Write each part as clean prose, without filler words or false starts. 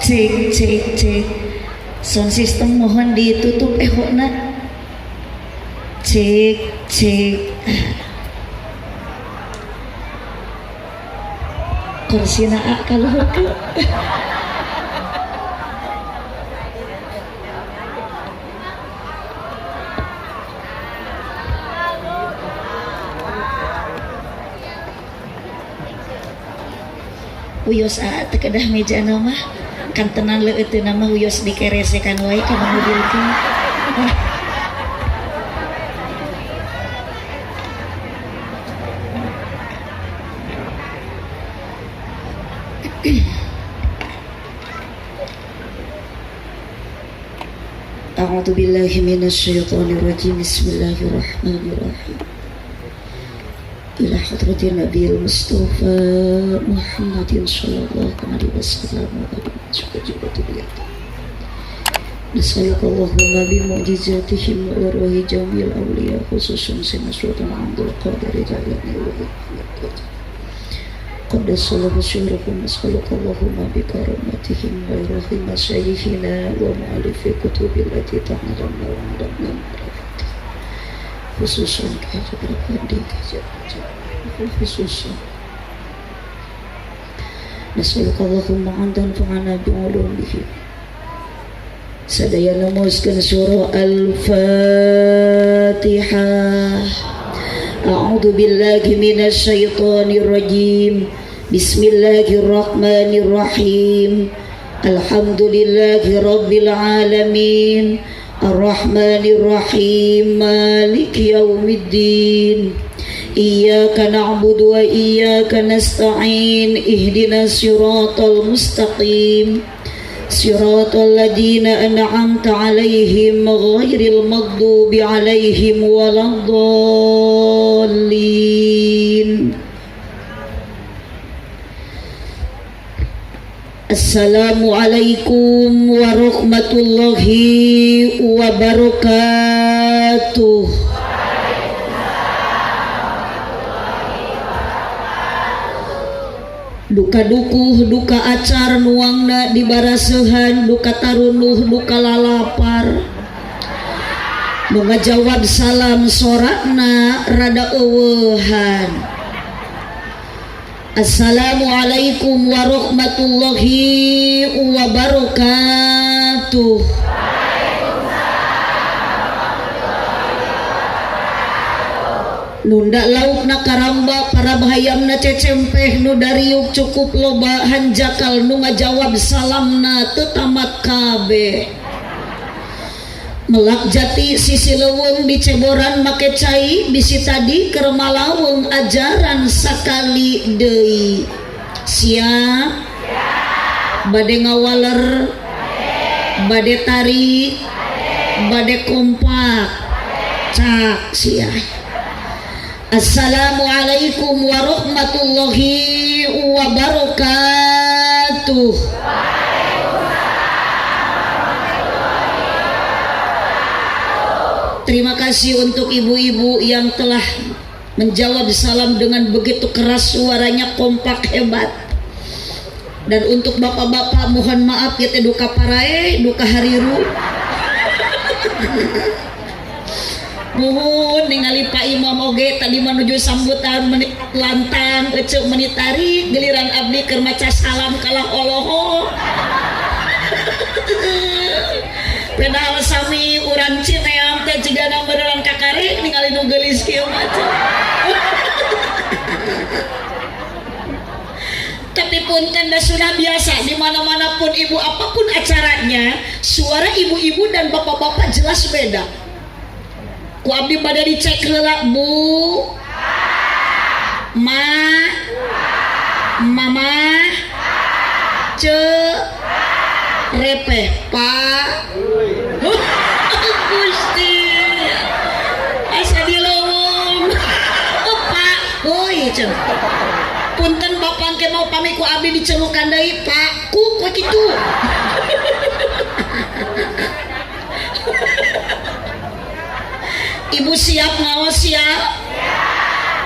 cek sound system mohon ditutup ehona cek kursina kalau uyos kedah meja nama kan tenang le itu nama uyos dikeresekan wae ka mobil teh A'udzu billahi minasyaitonir rajim. Bismillahirrahmanirrahim. Ila hadratin Nabil Mustafa Muhammadin sallallahu alaihi wasallam wa alihi Nasallallahu bi mu'jizatihim wa arwahi jamil awliya khususan Sayyidina Sultan Abdul Qadir Jailani wa hikmatihi qaddasallahu syarakum nasallallahu bi karamatihim wa rahim masyayikhina wa mu'allifi kutubil lati ta'alamna wa adabna khususan kehadiran di khususan nasallallahu ma'andan fa'ana bi'ulumihi sadayana muskan surah Al-Fatihah. A'udzu billahi minasy syaithanir rajim. Bismillahirrahmanirrahim. Alhamdulillahi rabbil alamin. Ar-Rahmanir Rahim. Maliki yaumiddin. Iyyaka na'budu wa iyyaka nasta'in. Ihdinas siratal mustaqim. Siratal ladzina an'amta 'alaihim ghairil maghdubi 'alaihim waladdallin. Assalamualaikum warahmatullahi wabarakatuh. Duka dukuh, duka acar nuangna dibarasehan, duka tarunuh, duka lalapar. Nu ngajawab salam sorakna rada eueuhan. Assalamualaikum warahmatullahi wabarakatuh. Nunda laukna karamba para bahayamna cecempeh nu dariuk cukup loba hanjakal nu ngajawab salamna teu tamat kabeh. Melak jati sisi leuweung di ceboran make cai bisi tadi keur malaweng ajaran sakali deui. Siap? Bade ngawaler, bade tarik, bade kompak. Cak sia. Assalamualaikum warahmatullahi wabarakatuh. Terima kasih untuk ibu-ibu yang telah menjawab salam dengan begitu keras suaranya, kompak, hebat. Dan untuk bapak-bapak mohon maaf ya teh duka parae, duka hariru. Nuhun ningali Pak Imam oge tadi menuju sambutan menit lantang eceu menit tarik giliran abdi keur maca salam kalah oloho. Padahal sami urang Cineam teh cigana beneran kakare ningali nu geulis kieu maca. Tapi punten dah sudah biasa di mana-mana pun ibu apapun acaranya, suara ibu-ibu dan bapak-bapak jelas beda. Ku abdi pada dicek heula Bu, Ma, Mama, Ce, Repeh, Pak. Gusti, asa dileuweung. Pak, heuy cenah. Punten bapak ke mau pami ku abdi dicelukan deui Pak. Ku kitu. Ibu siap ngawas siap?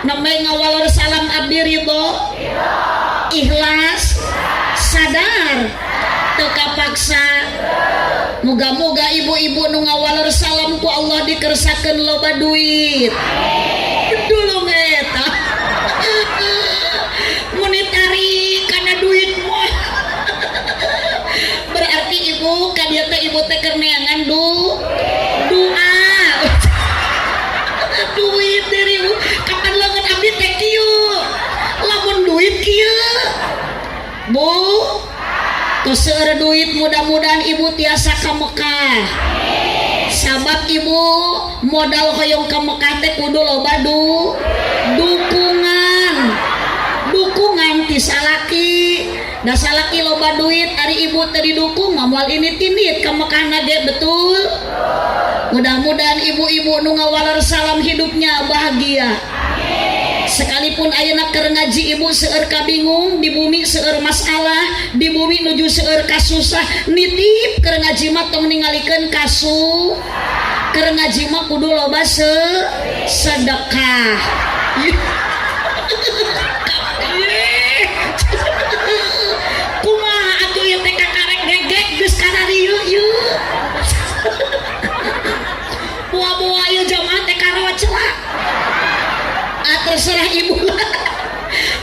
Namanya ngawal salam abdi ridho, ikhlas, sadar, teu kapaksa. Moga-moga ibu-ibu nu ngawaler salam ku Allah dikersakeun loba duit. Dulu eta. Monetari kana duit mah. Berarti ibu kadieu teh ibu teh keur neangan doa. Duit dari ibu kapan leungeun abdi teh kieu. Lamun duit kieu. Bu, tos seueur duit mudah-mudahan ibu tiasa ka Mekah. Sabab ibu modal hoyong ka Mekah teh kudu loba dukungan ti salaki. Da salaki loba duit ari ibu teh didukung moal ini tinit ka Mekah nage betul. Mudah-mudahan ibu-ibu nu ngawaler salam hidupnya bahagia. Sekalipun ayeuna keur ngaji ibu seueur kabingung, di bumi seueur masalah, di bumi nuju seueur kasusah, nitip keur ngaji mah tong ningalikeun kasu. Keur ngaji mah kudu loba sedekah. Kumaha atuh ieu teh kakarek gegek geus kana rieu ieu. Buah-buah ieu jamaah teh karoc lah. Terserah ibu lah.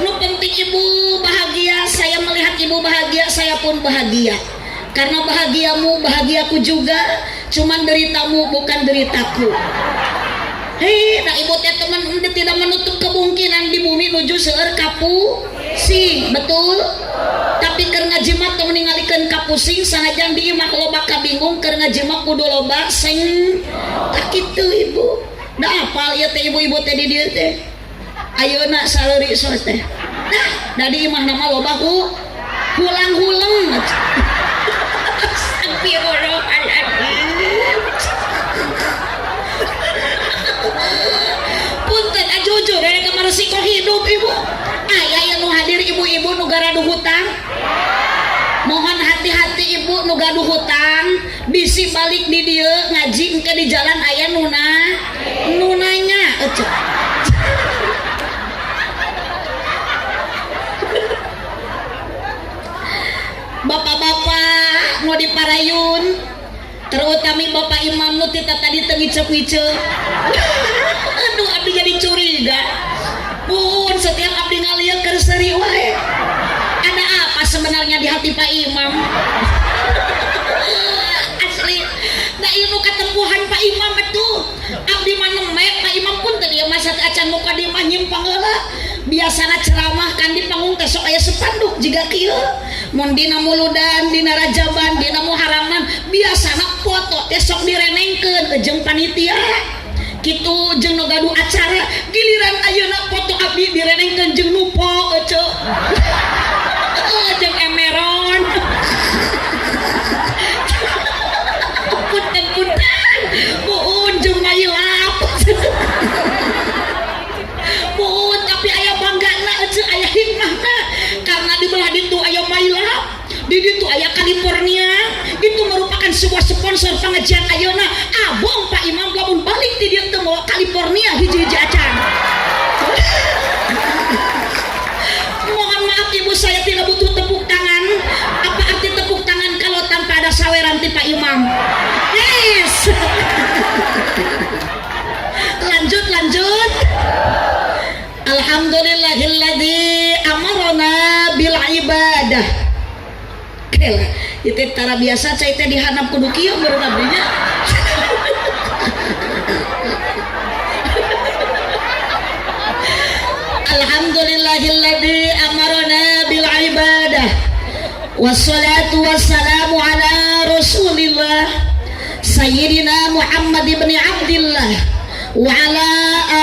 Nu penting ibu bahagia, saya melihat ibu bahagia, saya pun bahagia. Karena bahagiamu bahagiaku juga, cuman deritamu bukan deritaku. Hei, nah ibu teh teman tidak menutup kemungkinan di bumi nuju seueur kapusing, betul? Tapi keur ngaji mah teu ningalikeun kapusing sanajan di imah loba kabingung, keur ngaji mah kudu loba sing tak kitu ibu. Da apal ieu teh ibu-ibu teh di dieu teh. Ayeuna saleurik sos teh. Da di imah nama loba hulang-hulang. Astagfirullahaladzim. Punten jujur dari kamar resiko hidup ibu. Aya yang nu hadir ibu-ibu nu garadu hutang. Mohon hati-hati ibu nu gaduh hutang, bisi balik di dieu ngaji engke di jalan aya nunanya. Bapak-bapak mau diparayun, terutami bapak imam nu tita tadi tengicep-ngicep. Aduh abdi jadi curiga. Pun setiap abdi ngalieu keur seuri wae. Ada apa sebenarnya di hati Pak Imam? Asli, da ieu nu katempuhan Pak Imam betul. Abdi mah nemek Pak Imam pun teh dia masa acan muka di mah nyimpang heula. Biasana ceramah kan di panggung teh sok aya sepanduk jiga kieu. Mun dina muludan, dina rajaban, dina muharaman, biasana foto teh sok direnengkeun ke jeung panitia. Kitu jeung nu gaduh acara, giliran ayeuna foto abdi direnengkeun jeung nupo euceu. Jeung emeron. Punten buun jeung mailap. Buun tapi aya banggana euceu aya hikmahna karena di belah ditu aya mailap, di ditu aya California. Itu merupakan sebuah sponsor pengajian ayeuna. Abong Pak Imam lamun balik ti dieu teu mawa California hiji-hiji acan. Mohon maaf ibu, saya tidak butuh tepuk tangan. Apa arti tepuk tangan kalau tanpa ada saweran ti Pak Imam? Yes. Lanjut. Alhamdulillahilladzi amarona bil ibadah. Kela, itu tara biasa saya teh dihanap kudu kieu meureun abdinya. Alhamdulillahilladzi amarona bil ibadah. Wassalatu wassalamu ala Rasulillah Sayyidina Muhammad ibn Abdillah wa ala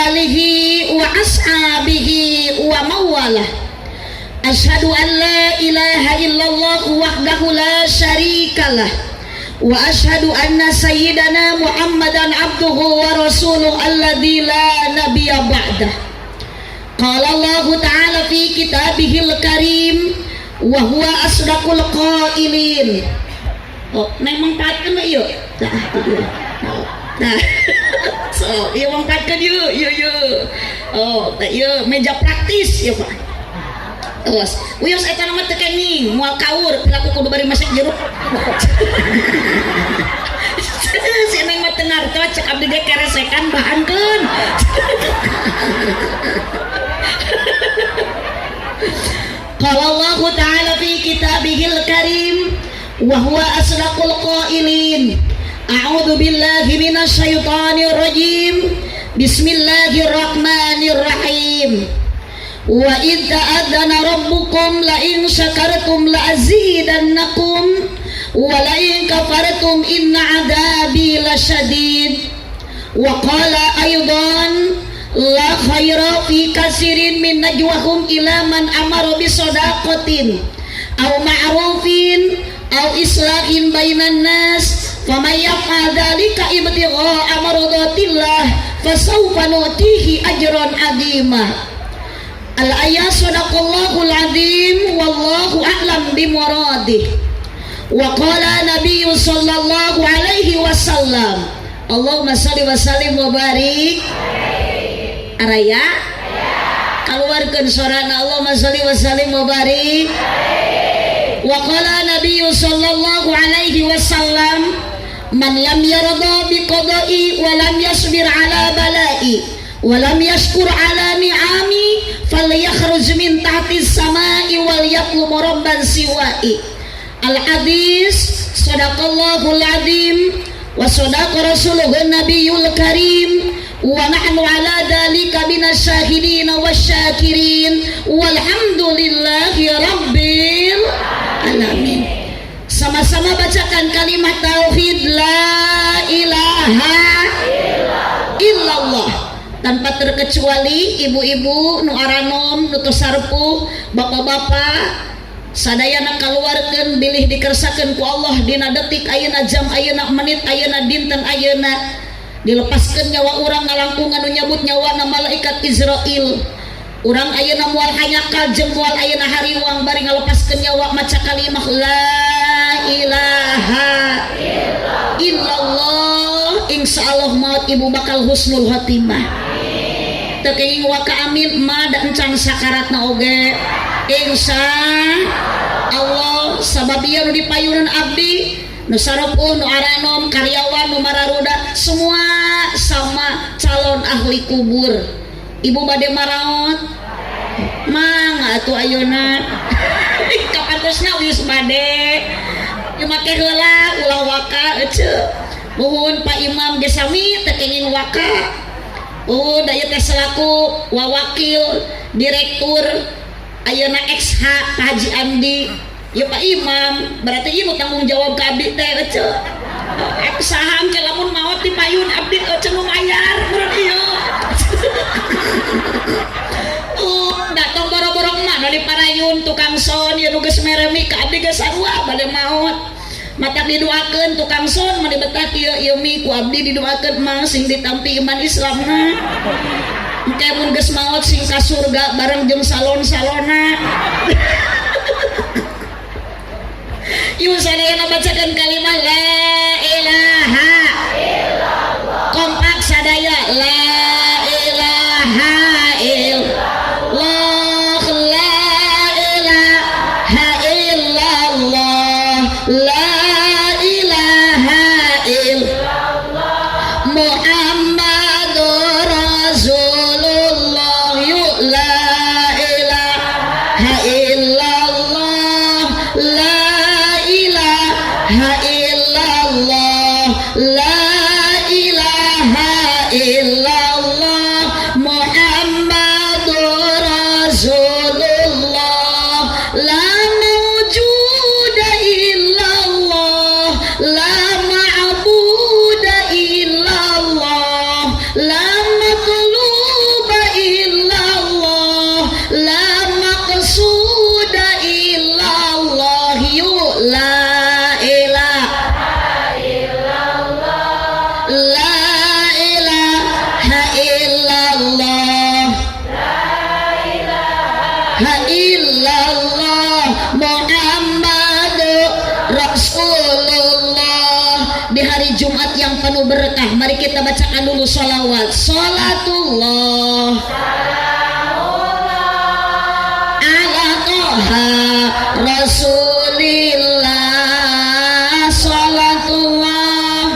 alihi wa ashabihi wa mawalah. Asyhadu an la ilaha illallah wahdahu la syarikalah wa asyhadu anna sayyidana Muhammadan abduhu wa rasuluh alladzi la nabiyya ba'dah. Qala Allah ta'ala fi kitabihil karim wa huwa asdaqul qailin. Oh, memang pakeun ieu. Tah, ieu. Nah. So, ieu mangpakeun ieu. Oh, tah ieu meja praktis ieu Pak. Terus, uyos eta nama teken nih, mual kaur, laku kudu bari masak jeruk. Si neng mah tengar tuh cek abdi ge keresekan bahankeun. Qala Allah Ta'ala fi kitabihil karim wa huwa asdaqul qailin. A'udzu billahi minasy syaithanir rajim. Bismillahirrahmanirrahim. Wa idh ta'adzana rabbukum la in syakartum la azidannakum wa la in kafartum inna 'adzabi lasyadid. Wa qala aydan la khaira fi katsirin min najwahum ila man amara bi shadaqatin aw ma'rufin aw islahin bainan nas faman yaf'al dzalika ibtigha'a mardatillah fasawfa nutihi ajran 'azima. Al-ayat sadaqallahul azim wallahu a'lam bimuradih. Wa qala Nabi sallallahu alaihi wasallam Allahumma shalli wa sallim wa barik araya keluarkan suarana Allahumma shalli wa sallim wa barik. Wa qala Nabi sallallahu alaihi wasallam man lam yarda bi qada'i wa lam yasbir ala bala'i wa lam yashkur ala ni'ami falyakhruj min tahtis samai wal yatlub rabban siwa'i. Al hadis sadaqallahul azim wa sadaqa rasuluhun nabiyul karim wa nahnu ala dzalika minasyahidin wasyakirin walhamdulillahi rabbil alamin. Sama-sama bacakan kalimat tauhid la ilaha illallah tanpa terkecuali. Ibu-ibu nu aranom nu sarpuh, bapak-bapak sadayana kaluarkeun bilih dikersakeun ku Allah dina detik ayeuna, jam ayeuna, menit ayeuna, dinten ayeuna, dilepaskeun nyawa urang ngalangkung anu nyabut nyawana malaikat Israil. Urang ayeuna moal hanyakal jeung moal ayeuna hariwang bari ngalepaskeun nyawa maca kalimah la ilaha illallah. Insyaallah maut ibu bakal husnul khotimah. Tekeng waka amin ma da encan sakaratna oge insya Allah. Sabab ieu nu dipayunan abdi nu sarepuh nu aranom karyawan nu mararuda semua sama calon ahli kubur. Ibu bade maraot mang atuh ayeuna kapantosna wius bade ieu make heula ulah waka ece nuhun Pak Imam ge sami tekenging waka. Oh, daya teh selaku wawakil direktur ayeuna XH Pak Haji Andi. Ya Pak Imam, berarti ieu tanggung jawab ka abdi teh ece. Saham ke lamun maot dipayun abdi ece nu mayar mun ieu. Datang boro-boro mah dari parayun tukang son ya nu geus meremi ka abdi geus sarua bade maot. Mata didoakeun tukang son mah dibetah ieu mi ku abdi didoakeun mah sing ditampi iman Islamna. Engke mun geus maot sing ka surga bareng jeung salon-salona. Ieu sadayana bacakeun kalimat la ilaha illallah. Kompak sadaya la ilaha illallah la ilaha illallah la Muhammadur Rasulullah yuk la ilaha illallah la ilaha illallah la ilaha illallah Muhammadur Rasulullah la mawjuda illallah la di hari Jumat yang penuh berkah. Mari kita bacakan dulu sholawat. Sholatullah ala toha Rasulillah salatullah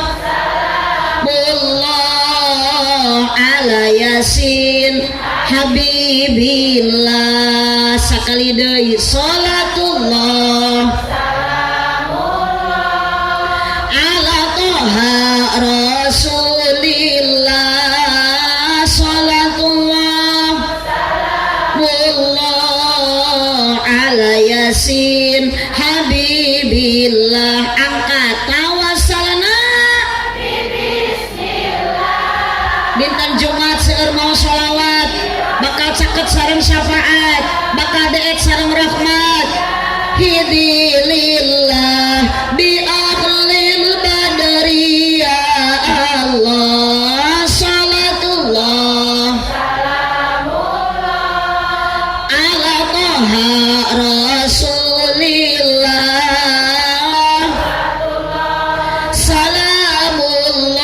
mullah ala yasin habibillah sakali deui salatullah ala toha Rasulillah salatullah mullah ala yasin habibillah angkat tawasalna dinten Jumat seueur mau sholawat bakal caket sareng syafaat bakal deet sareng rahmat hidilillah bi akhlil badri ya Allah salatullah ala toha Rasulillah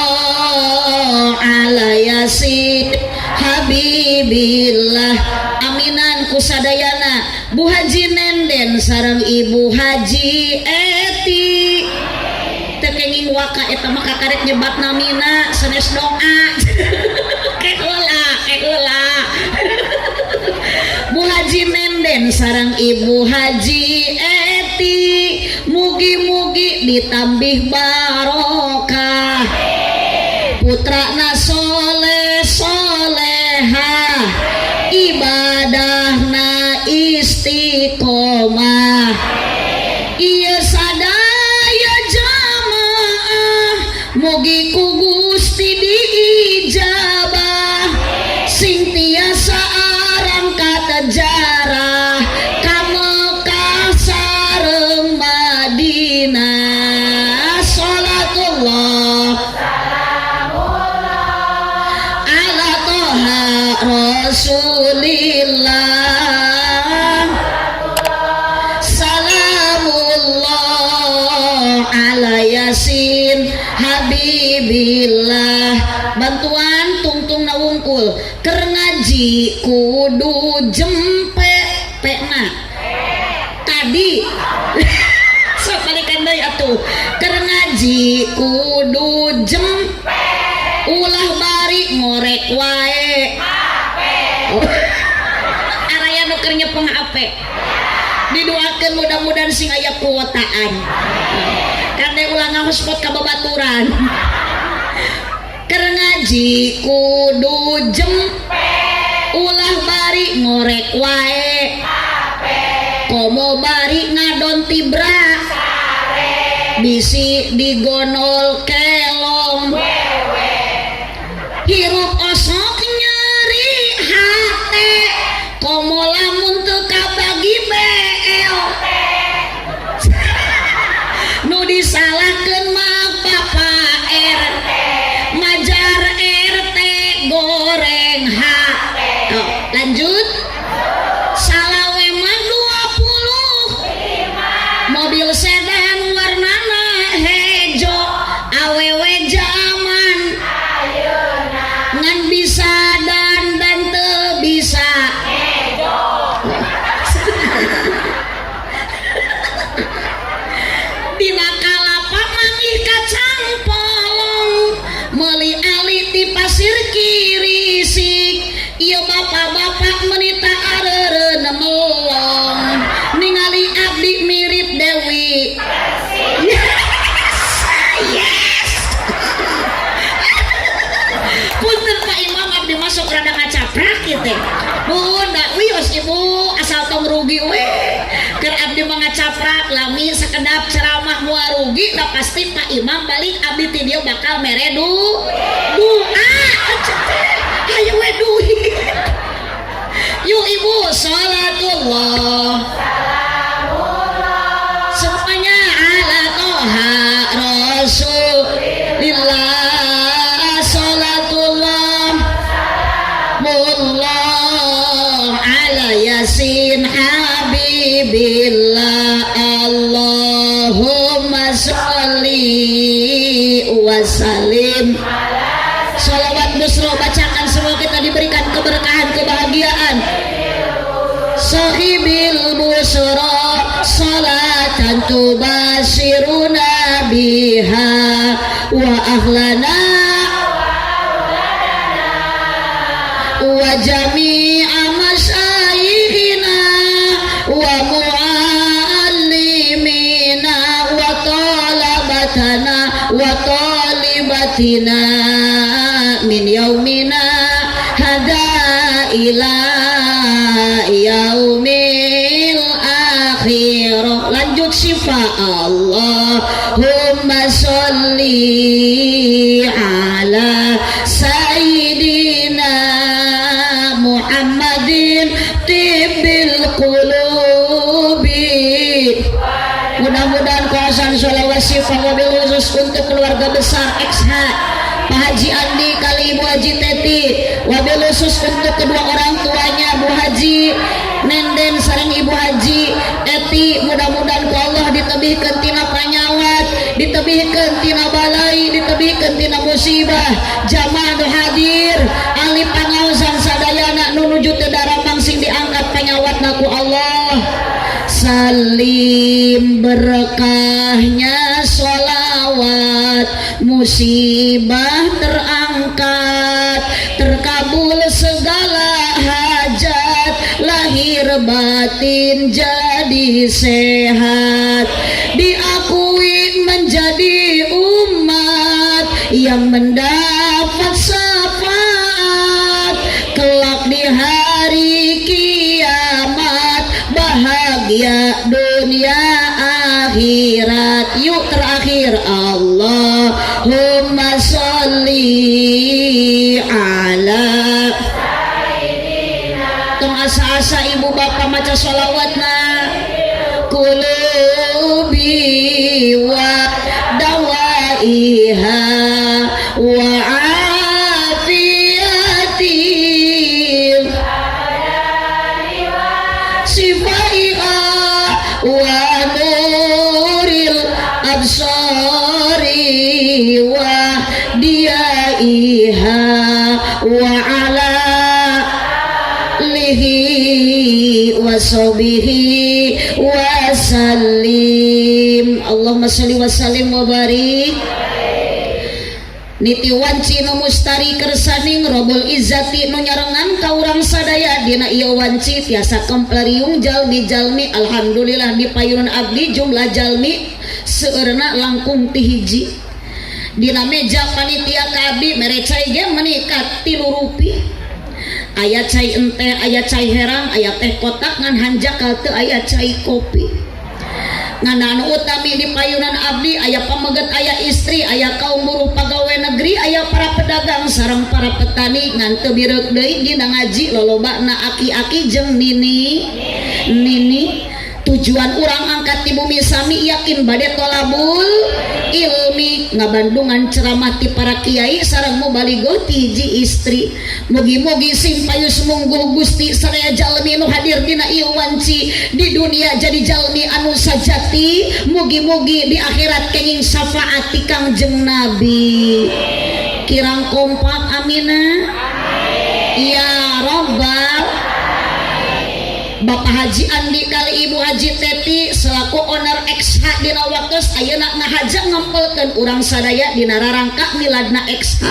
salamullah ala yasin habibillah aminan kusadayana Bu Haji Nenden sareng Ibu Haji Eti tekenging waka eta mah kakarek nyebat namina sanes doa keula Bu Haji Nenden sareng Ibu Haji Eti mugi-mugi ditambih barokah putrana soleh solehah ibadahna istiqomah ieu sadaya jamaah mugi ku Gusti diijabah sing tiasa arang katajarah ka Mekah sareng Madinah salatullah ala toha Rasulillah salamullah ala yasin habibillah bantuan tungtung nawungkul keur ngaji kudu jempe pena tadi sok balikan deui atuh keur ngaji kudu jempe ulah bari ngorek wae araya nu keur nyepeng ape didoakeun mudah-mudahan sing aya kuotaan karena ulah ngahospot ka babaturan keur ngaji kudu jempe ulah bari ngorek wae komo bari ngadon tibra bisi digonol kelong hirup osok nyeri hate komo lamun teu kabagi bel nu disalahkeun mah Bapak RT majar RT goreng hate lanjut salawe mah 20 mobil sedan warnana hejo awewe zaman ngan bisa dan teu bisa dina kalapa mangih kacang polong meuli ali di pasir kirisik ieu bapak-bapak menita areureun melong ningali abdi mirip Dewi punten Pak Imam abdi masuk rada ngacaprak kieu teh nuhun da wios ibu asal tong rugi we keur abdi mah ngacaprak lami sakedap ceramah moal rugi da pasti Pak Imam balik abdi ti dieu bakal mere doa ayo we duit yuk ibu salatullah semuanya ala toha Rasulillah salatullah mullah ala yasin habibillah Allahumma sholli wa sallim sholawat busro bacakan semua kita diberikan keberkahan kebahagiaan sahibil busro rahmatan tubashiruna biha wa ahlana wa jami'a masyayikhina wa muallimina wa talabatana wa talibatina min yaumina hada ila yaumil akhirah. Lanjut syifa. Allahumma sholli ala sayyidina Muhammadin tibbil qulubi. Mudah-mudahan kuasaan sholawat syifa wabil khusus untuk keluarga besar XH Pak Haji Andi kali Ibu Haji Teti, wabil khusus untuk kedua orang tuanya Bu Haji Nenden sareng Ibu Haji Eti. Mudah-mudahan ku Allah ditebihkeun tina panyawat, ditebihkeun tina balai, ditebihkeun tina musibah. Jamaah nu hadir ahli pangaosan sadayana nu nuju teu daramang sing diangkat panyawatna ku Allah. Salim berkahnya sholawat, musibah terangkat, terkabul segala hajat, lahir batin jadi sehat, diakui menjadi umat yang mendapat syafaat kelak di hari kiamat, bahagia dunia akhirat. Yuk terakhir, Allahumma sholli ala. Tong asa-asa ibu bapak maca sholawatna. Kulubi wa dawaiha wa afiyati sifaiha wa nuril absari wa diaiha wa ala lihi wa sahbihi wa sallim. Allahumma sholli wa sallim wa barik. Niti wanci nu mustari kersaning Robul Izzati nu nyarengan ka urang sadaya dina ieu wanci tiasa kempleriung jalmi-jalmi. Alhamdulillah di payunan abdi jumlah jalmi seueurna langkung ti hiji. Dina meja panitia ka abdi mere cai ge meningkat 3 rupiah. Aya cai ente, aya cai herang, aya teh kotak ngan hanjakal teu aya cai kopi. Ngan anu utami di payunan abdi aya pameget, aya istri, aya kaum buruh pegawai negeri, aya para pedagang sareng para petani. Ngan teu bireuk deui dina ngaji lolobana aki-aki jeung nini. Tujuan urang angkat di bumi sami yakin bade tolabul ilmi, ngabandungan ceramah ti para kiai sareng mubalighah ti hiji istri. Mugi-mugi simpayus mungguh Gusti sareng jalmi nu hadir dina ieu wanci di dunia jadi jalmi anu sajati, mugi-mugi di akhirat kenging syafaat ti Kangjeng Nabi. Kirang kompak amina ya rabbal. Bapak Haji Andi kali Ibu Haji Teti selaku owner XH dina waktos ayeuna ngahaja ngempelkeun urang sadaya dina rarangka miladna XH.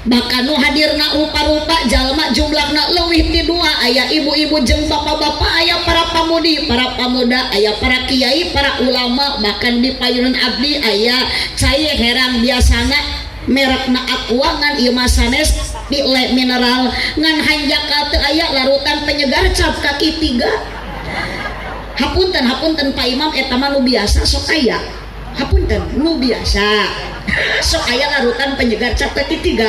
Bahkan nu hadirna rupa-rupa jalma jumlahna leuwih ti 2, aya ibu-ibu jeung bapak-bapak, aya para pamudi, para pamuda, aya para kiai, para ulama, bahkan di payunan abdi aya cai herang biasana merekna Aqua ngan ieu mah sanes di le mineral ngan hanjakal teu aya larutan penyegar cap kaki 3. Hapunten Pak Imam eta mah nu biasa sok aya. Hapunten nu biasa sok aya larutan penyegar cap kaki 3.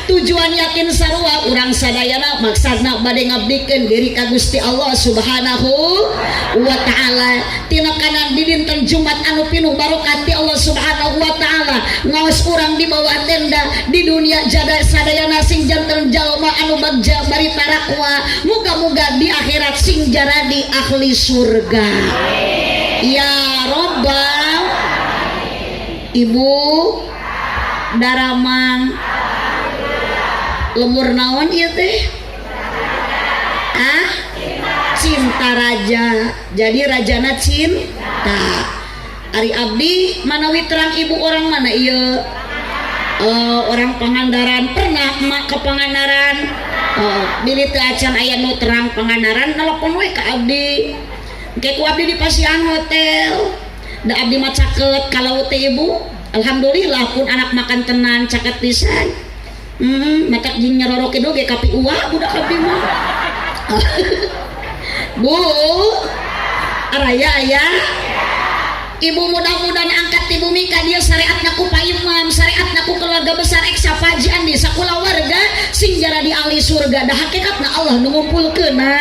Tujuan yakin sarua urang sadayana maksudna bade ngabdikeun diri ka Gusti Allah Subhanahu wa taala. Tina kanan di dinten Jumat anu pinuh barokah ti Allah Subhanahu wa taala ngaos urang di bawah tenda di dunia jada sadayana sing janten jalma anu bagja bari tarakwa, muga-muga di akhirat sing jaradi ahli surga. Ya Rabbal. Ibu Daramang lemur naon ieu teh? cinta raja jadi rajana cinta. Ari abdi manawi terang ibu orang mana iya? Orang Pangandaran. Pernah mak ke Pangandaran? Bilih teu acan aya nu terang Pangandaran nelpon we ka abdi. Engke ku abdi di Pasian Hotel. Da abdi mah caket kalau teh ibu. Alhamdulillah pun anak makan tenan caket pisan. Matak jeung nyarorokeun oge kapi uwa budak abdi mah. Bu, araya aya. Ibu mudah-mudahan angkat ti bumi ka dieu syariatna ku Pak Imam, syariatna ku keluarga besar eksafaji andi sakula warga sing jara di ahli surga. Da hakikatna Allah nu ngumpulkeunna.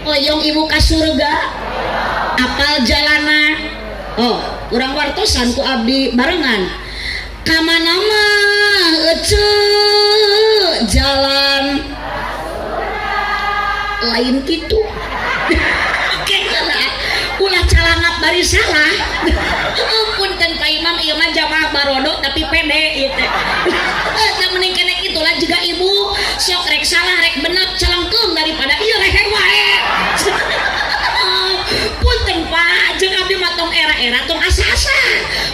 Oyong ibu ka surga. Apal jalana. Urang wartosan ku abdi barengan. Ka mana mah jalan lain kitu. Ulah calangap bari salah. Punten Pak Imam ieu mah jamaah barodo tapi pede ieu teh. Da mending keneh itulah juga ibu sok rek salah rek bener calangkeun daripada ieu leher wae. Punten Pak jeung abdi mah tong era-era tong asa-asa.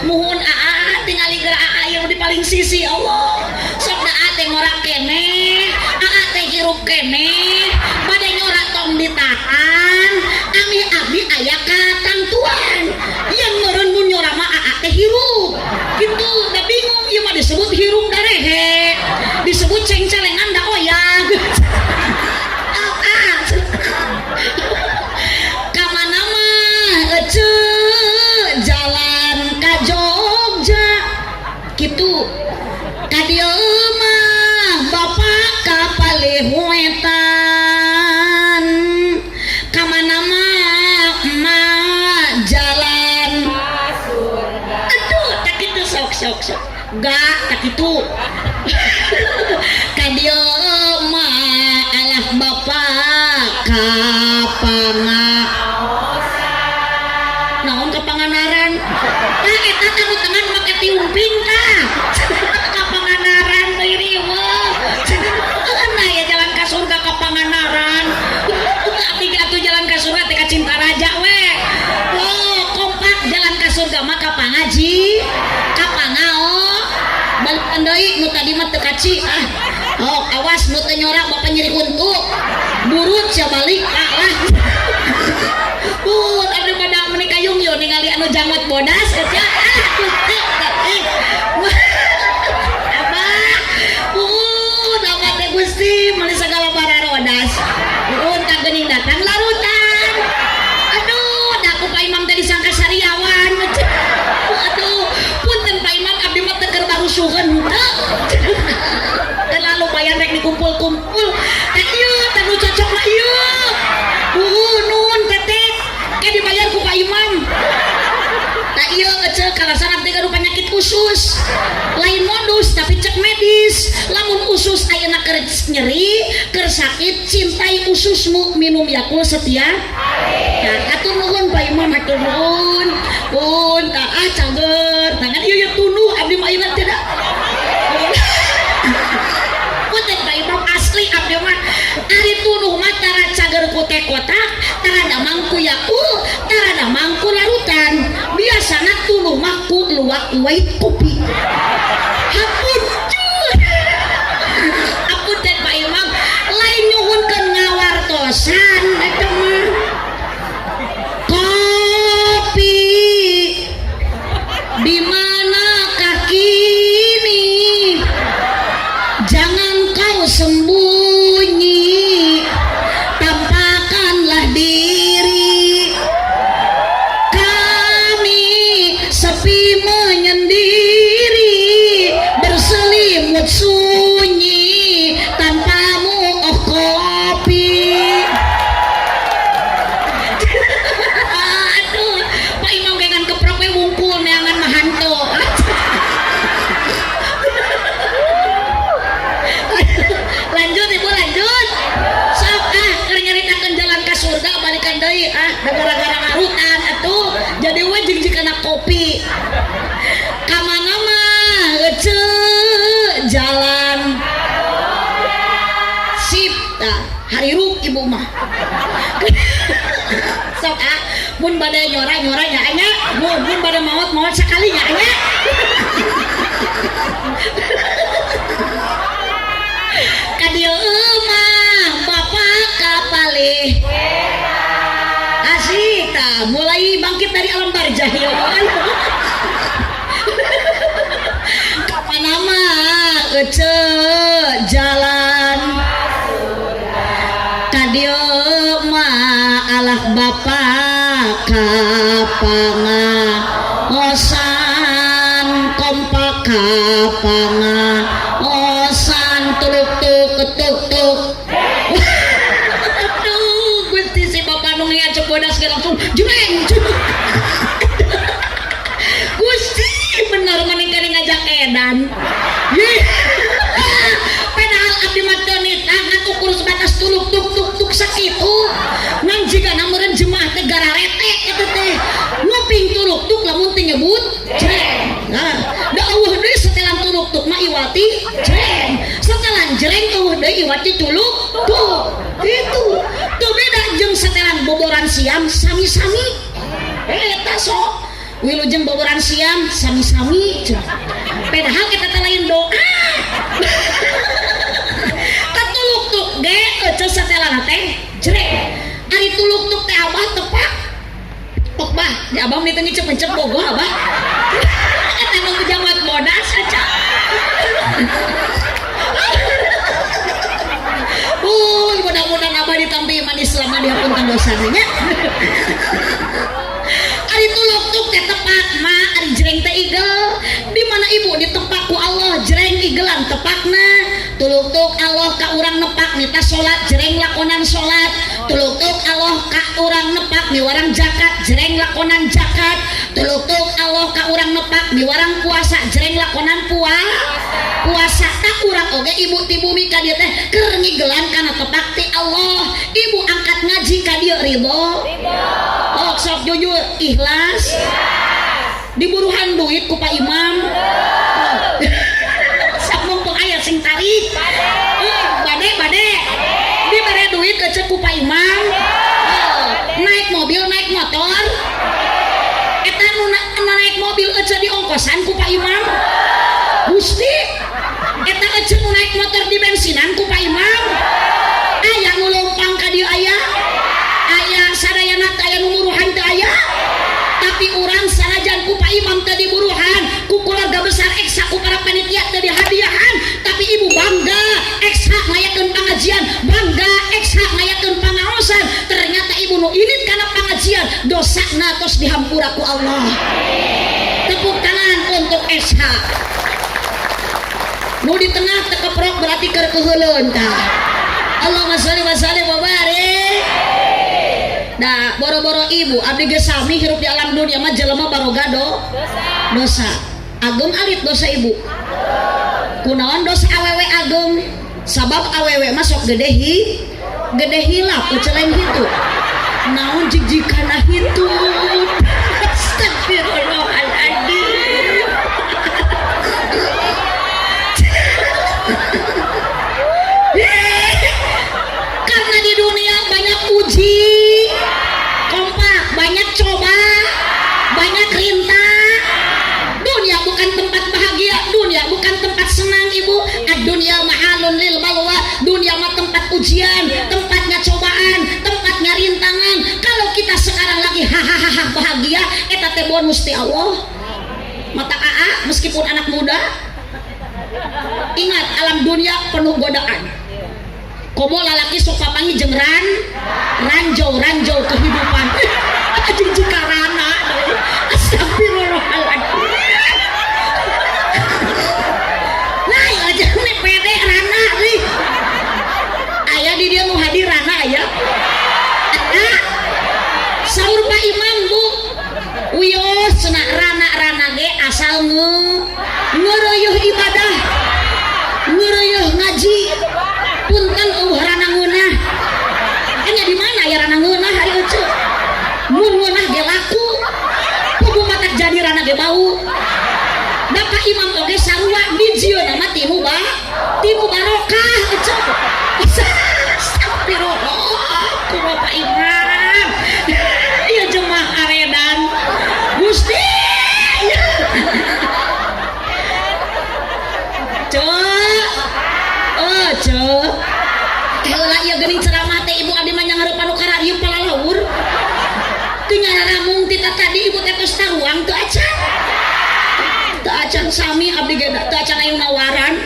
Muhun aa tingali geura aa yang di paling sisi Allah. Sok da aa teh ngora keneh, aa teh hirup keneh, bade nyora tong ditahan. Ami abdi aya ka tangtuan yang meureun mun nyora mah aa teh hirup gitu. Da bingung ieu mah disebut hirup darehe, disebut cengcelengan da oyag. Ka mana mah jalan ka Jogja kitu. Ka dieu mah bapak ka Palihuetan. Ka mana mah jalan aduh tak kitu sok gak tak kitu. Ka dieu mah alah bapak ka naon ka Panganaran. Eta tanu tengan make tiumping ka. Ka Panganaran deui riweuh. Nah ya jalan ka surga ka Panganaran. Abdi atuh jalan ka surga teh ka Cinta Raja we. Kompak jalan ka surga mah ka Pangaji, ka Pangao. Balikeun deui nu tadi mah teu kaci awas nu teu nyorak bapak nyeri kuntuk. Burut sia balik lah. Abdi pada menikah yung ningali anu janggot bodas eta apa teh Gusti meuli segala bara rodas ka geuning datang larutan. Aduh da ku Pak Imam teh disangka sariawan. Aduh punten Pak Imam abdi mah teu keur barusuheun henteu. Terlalu bayan rek dikumpul-kumpul. Ieu teh nu cocok mah ieu. Nun tetek dibayar ku Pak Imam. Tak iya kecil kalasan abdi gaduh penyakit usus. Lain modus tapi cek medis. Lamun usus ayeuna keur nyeri, keur sakit, cintai ususmu, minum Yakult setiap hari. Atuh nuhun Pak Imam, atuh nuhun. Pun taah cager. Tangan ieu tunuh abdi mah ayeuna teh da. Punten Pak Imam asli abdi mah ari tunuh mah tara cager ku teh kotak, tara damang ku Yakult, tara damang ku larutan. Biasana tunuh mah ku luwak white kopi. Hampun ampun teh Pak Imam lain nyuhunkeun ngawartosan eta mah. Kopi di manakah kini, jangan kau sembunyi, tampakkanlah diri. Kami sepi menyendiri, berselimut sunyi, tanpamu oh kopi. Aduh Pak Imam dengan keprok we wungkul neangan mahanto. Lanjut ibu lanjut. Sok keur nyaritakeun jalan ka surga balikan deui gara-gara ngarutan atuh jadi we jeung jikana kopi. Ka mana mah jalan sip harirup ibu mah. mun bade nyora nya nya mun bade maot sekali nya nya kadieu mah bapak kapalih asik tah mulai bangkit dari alam barzah ya nama ece jalan kadieu mah alah bapak kapangaosan kompak kapangaosan tuluk tuk aduh Gusti si bapak nu ngea cek bodas ge langsung jreng Gusti bener menikah ngajak edan padahal abdi mah teu tangan ukur sebatas tuluk tuk sakitu nang jika namureun jemaah teh gararete kitu teh nguping tuluk tuk lamun teu nyebut jreng nah da eueuh deui setelan tuluk tuk mah iwati jreng setelan jreng eueuh deui iwati tuluk tuk itu teu beda jeung setelan boboran siam sami-sami eta sok wilujeng boboran siam sami-sami padahal kita teh lain doa katuluk tuk ge ece satelana teh jreng ari tuluk tuk teh abah tepak pok bah di abah meni teu ngicep-ngicep bogoh abah eta nu jamat bodas aca mudah-mudahan abah ditampi iman Islam dihapunten dosana nya ari tuluk tuk teh tepak mah ari jreng teh igel di mana ibu ditepak ku Allah jreng igelan tepakna tuluk tuk Allah ka urang nepak nita salat jreng lakonan salat tuluk tuk Allah ka urang nepak miwarang zakat jreng lakonan zakat tuluk tuk Allah ka urang nepak miwarang puasa jreng lakonan puasa tak urang oge ibu ti bumi ka dieu teh keur ngigelan kana tepak ti Allah ibu angkat ngaji ka dieu ridho oh sok jujur ikhlas diburuhan duit ku Pak Imam sak mumpung aya sing tarik bade dibere duit ke cek ku Pak Imam naik mobil naik motor eta nu naik mobil ece di ongkosan ku Pak Imam Gusti eta ece nu naik motor di bensinan ku Pak Imam aya nu lompang ka dieu aya sadayana aya nu muruhan teu aya tapi urang sanajan ku Pak Imam teu diburuhan ku keluarga besar eksa ku para panitia teu dihadiahan tapi ibu bangga eksa ngayakeun pengajian bangga eksa ngayakeun pangaosan ternyata ibu nu ilit kana pengajian dosana tos dihampura ku Allah tepuk tangan untuk eksa nu di tengah teu keprok berarti keur keuheuleun tah Allahumma sholli wa sallim wa barik nah boro-boro ibu abdi ge sami hirup di alam dunia mah jelema baroga dosa ageng alit dosa ibu kunaon dosa awewe ageng sabab awewe mah sok gede hilap uceleun hitu naon jijikana hitu astagfirullahaladzim karena di dunia banyak uji banyak coba banyak rintang dunia bukan tempat bahagia dunia bukan tempat senang ibu ad-dunya ma'alun lil balwa dunia mah tempat ujian tempatnya cobaan tempatnya rintangan kalau kita sekarang lagi hahaha bahagia eta teh bonus ti Allah mata AA meskipun anak muda ingat alam dunia penuh godaan komo lalaki sok papangi jeung ranjau kehidupan anjing jikarana astagfirullahaladzim nah aja nih pede rana nih aya di dia nu hadir rana aya saur Pak Imam bu wios cenah rana ge asal ngeureuh ibadah ngeureuh ngaji punten rana ngeunah nya di mana ya rana ngeunah hari ece mun ngeunah ge laku kudu matak jadi rana ge bau da Pak Imam oge sarua di jieuna mah timu barokah ece astagfirullah ku Pak Imam ya jemaah sami abdi ge teu acan aya nawaran.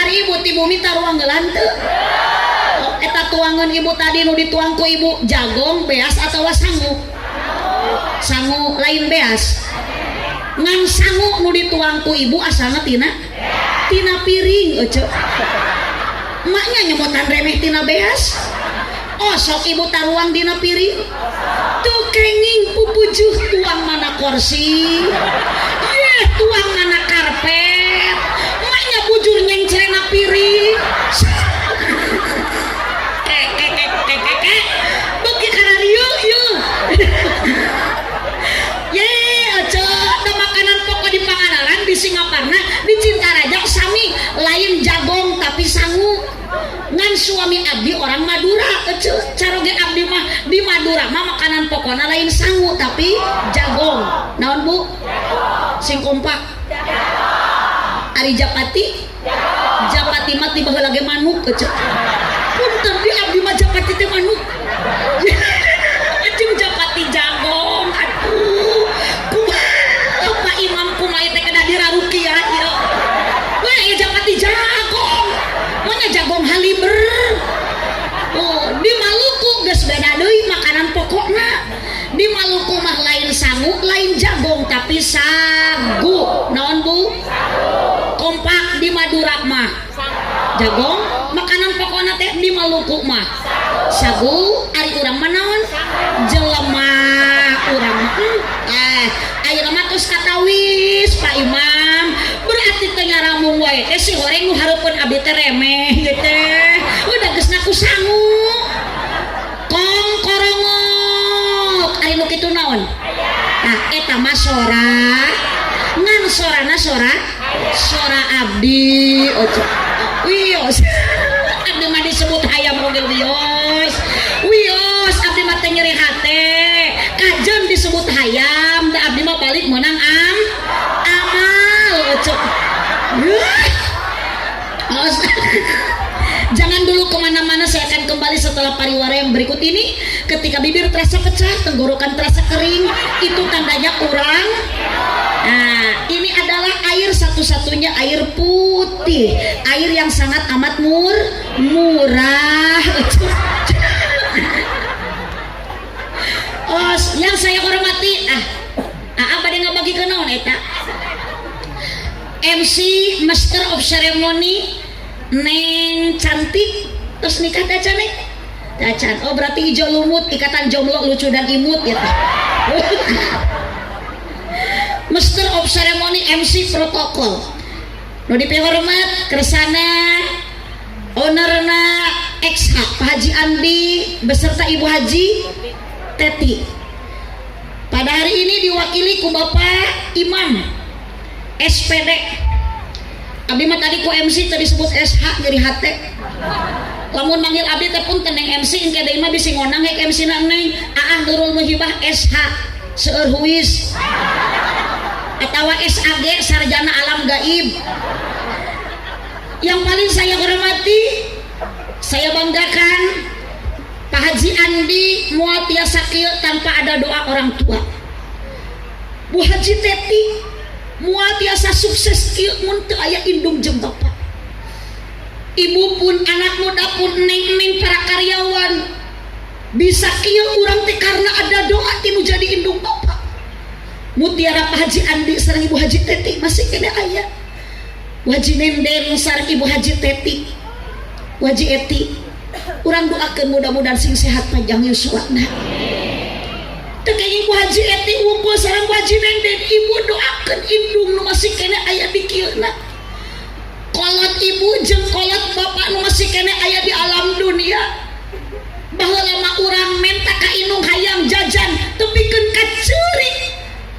Ari ibu ti bumi taruang gelan teu? Eta tuangan ibu tadi nu dituang ku ibu jagong, beas atau sangu? Sangu lain beas. Ngan sangu nu dituang ku ibu asalna tina piring ece. Maknya nyebutan remeh tina beas. Oh sok ibu taruang dina piring. Tuh kenging pupujuh tuang mana kursi. Yeh tuang mana karpet. Maknya bujur nyengcerena piring. Bagi karariu yuk. Ye aja ada makanan pokok di Pangandaran di Singaparna di Cintaraja sami lain jagong tapi sangu. Ngan suami abdi orang Madura caroge abdi mah di Madura mah makanan pokokna lain sangu tapi jagong. Naon bu? Sing kompak. Ari Japati? Japati mah tiba lagi manuk ece. Punten di abdi mah Japati teh manuk. Jeung Japati jagong. Aduh. Pak Imam kumaha teh kena dirarukiah ieu. Wah, ieu Japati jagong. Manya jagong haliber. Oh, di Maluku geus beda deui makanan pokokna. Di Maluku mah lain sangu, lain jagong tapi sagu. Naon bu? Kompak. Di Madura mah jagong, makanan pokokna teh di Maluku mah sagu. Ari urang mah naon? Jelema urang mah ayeuna mah tos katawis Pak Imam. Berarti teh ngaramung wae teh si goreng nu hareupeun abdi teh remeh ieu teh. Udah geusna ku sangu. Kong korongok ari nu kitu naon? Nah eta mah sora. Ngan sorana sora abdi. Wios. Abdi mah disebut hayam oge wios. Wios abdi mah teh nyeri hate. Kajen disebut hayam, da abdi mah balik menang amal. Jangan dulu kemana-mana, saya akan kembali setelah pariwara yang berikut ini. Ketika bibir terasa pecah, tenggorokan terasa kering, itu tandanya kurang. Nah, ini adalah air satu-satunya air putih, air yang sangat amat murah. Oh, yang saya hormati, apa dia ngabagi ke naon eta? MC Master of Ceremony Neng cantik terus nikah dacan nih dacan. Oh berarti hijau lumut ikatan jomblo lucu dan imut gitu. Master of Ceremony MC protokol nu dipihormat kersana ownerna XH Pak Haji Andi beserta Ibu Haji Teti. Pada hari ini diwakili ku Bapak Imam SPD. Abdi mah tadi ku MC tadi disebut SH jadi hate. Lamun manggil abdi teh pun teneng MC engke deui mah bisi ngonang hek MC na neng Aah Nurul Muhibah SH seueur huis atawa SAG sarjana alam gaib. Yang paling saya hormati, saya banggakan Pak Haji Andi moal tiasa kieu tanpa ada doa orang tua. Bu Haji Teti moal tiasa sukses kieu mun teu aya indung jeung bapak. Ibu pun anak muda pun neng-neng para karyawan bisa kieu urang teh karena ada doa ti nu jadi indung bapak. Mutiara Pak Haji Andi sareng Ibu Haji Teti masih kena aya. Bu Haji Nenden sareng Ibu Haji Teti, Bu Haji Eti, urang doakeun mudah-mudahan sing sehat panjang yuswana. Teu Ibu Haji Eti unggul sareng Bu Haji Nenden, ibu doakeun indung nu masih kena aya di kieuna. Kolot ibu jeung kolot bapak nu masih kena aya di alam dunia. Baheula mah urang menta ka indung hayang jajan tepikeun ka ceurik.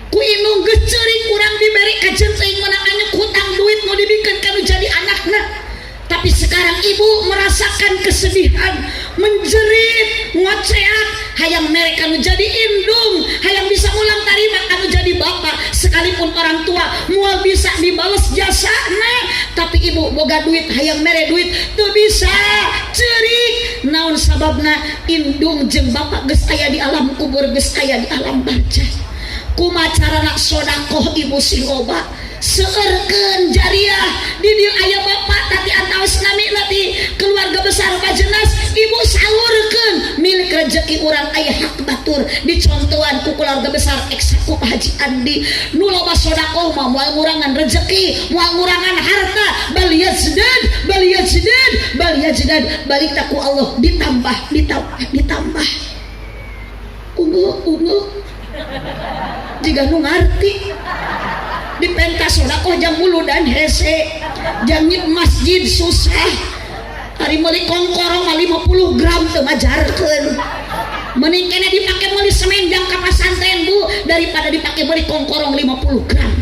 Ku indung geus ceurik urang diberi kajen teuing meunang anyuk hutang duit mau dibikeun kanu jadi anakna. Tapi sekarang ibu merasakan kesedihan, menjerit, ngoceak, hayang mereka menjadi indung, hayang bisa ulang tarima kanu jadi bapak, sekalipun orang tua mual bisa dibalas jasa, nah, tapi ibu boga duit, hayang mere duit, tuh bisa, cerik, naon sababna indung jeung bapak geus aya di alam kubur, geus aya di alam barzah. kumaha nak sodakoh ibu sing loba seurkeun jariah di dieu aya bapak tadi antaus nami nanti keluarga besar Bajenas ibu salurkeun milik rezeki urang aya hak batur dicontohan ku keluarga besar eksaku Haji Andi nu loba sodakoh mah moal ngurangan rezeki moal ngurangan harta bal yazdad balik taku Allah ditambah ungu jika nu ngarti di pentas sodakoh jang mulu dan hese jangit masjid susah hari meuli kongkorong 50 gram teu majarkeun mending kena dipake meuli semenjang ka pasantren Bu daripada dipake meuli kongkorong 50 gram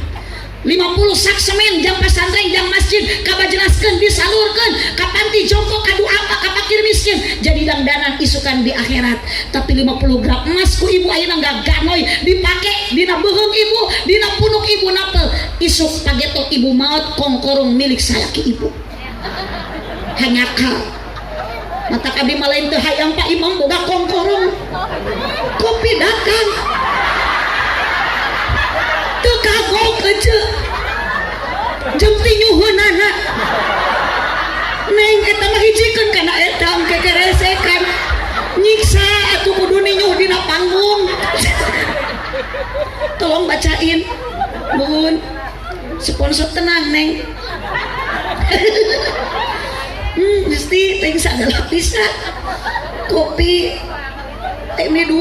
50 sak semen jang pasantren jang masjid ka bajelaskeun disalurkeun ka panti jompo ka duafa ka fakir miskin jadi dangdanan isukan di akhirat tapi 50 gram emas ku ibu ayeuna gaganoy dipake dina beuheung ibu dina punuk ibu napel isuk pageto ibu maot kongkorong milik salaki ibu hanyakal mata abdi mah lain teu hayang Pak Imam boga kongkorong kopi datang teu kagok aja jeung tinyuheunana neng eta mah hijikeun kana eta engke keresekan nyiksa atuh kudu ninyuh dina panggung tolong bacain Bun sponsor tenang neng mesti teh sagala pisan kopi teh ini 2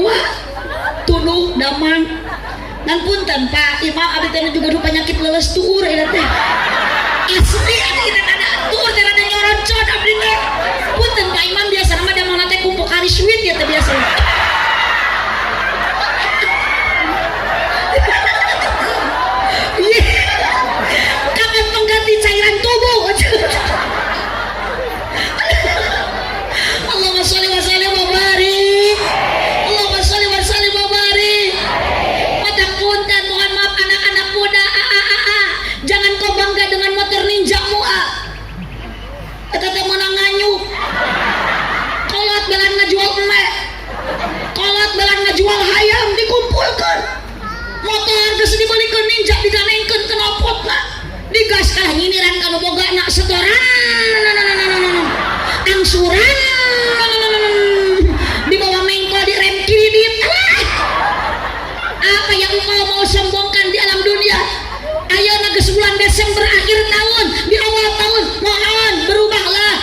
tuluh damang ngan punten Pak Imam abdi teh juga ada penyakit leles tuur eta teh asli ada tuur teh rada nyorocot abdi teh punten Pak Imam biasa mah da mana teh kumpul kari sweet ya teh biasa kapan pengganti cairan tubuh Allahumma sholli wa sallim wa barik Allahumma sholli wa sallim wa barik mata punten mohon maaf anak-anak muda jangan kau bangga dengan motor ninjamu eta teh meunang nganyuk kolot belan ngajual emek kolot belan ngajual hayam dikumpulkan motor geus dibelikeun ninja diganengkeun ke nopotna digas kalah nyiniran kanu bogana setoran angsuran dibawa mengkol di rem kiri apa yang engkau mau sombongkan di alam dunia ayeuna geus bulan Desember akhir tahun di awal tahun mohon berubahlah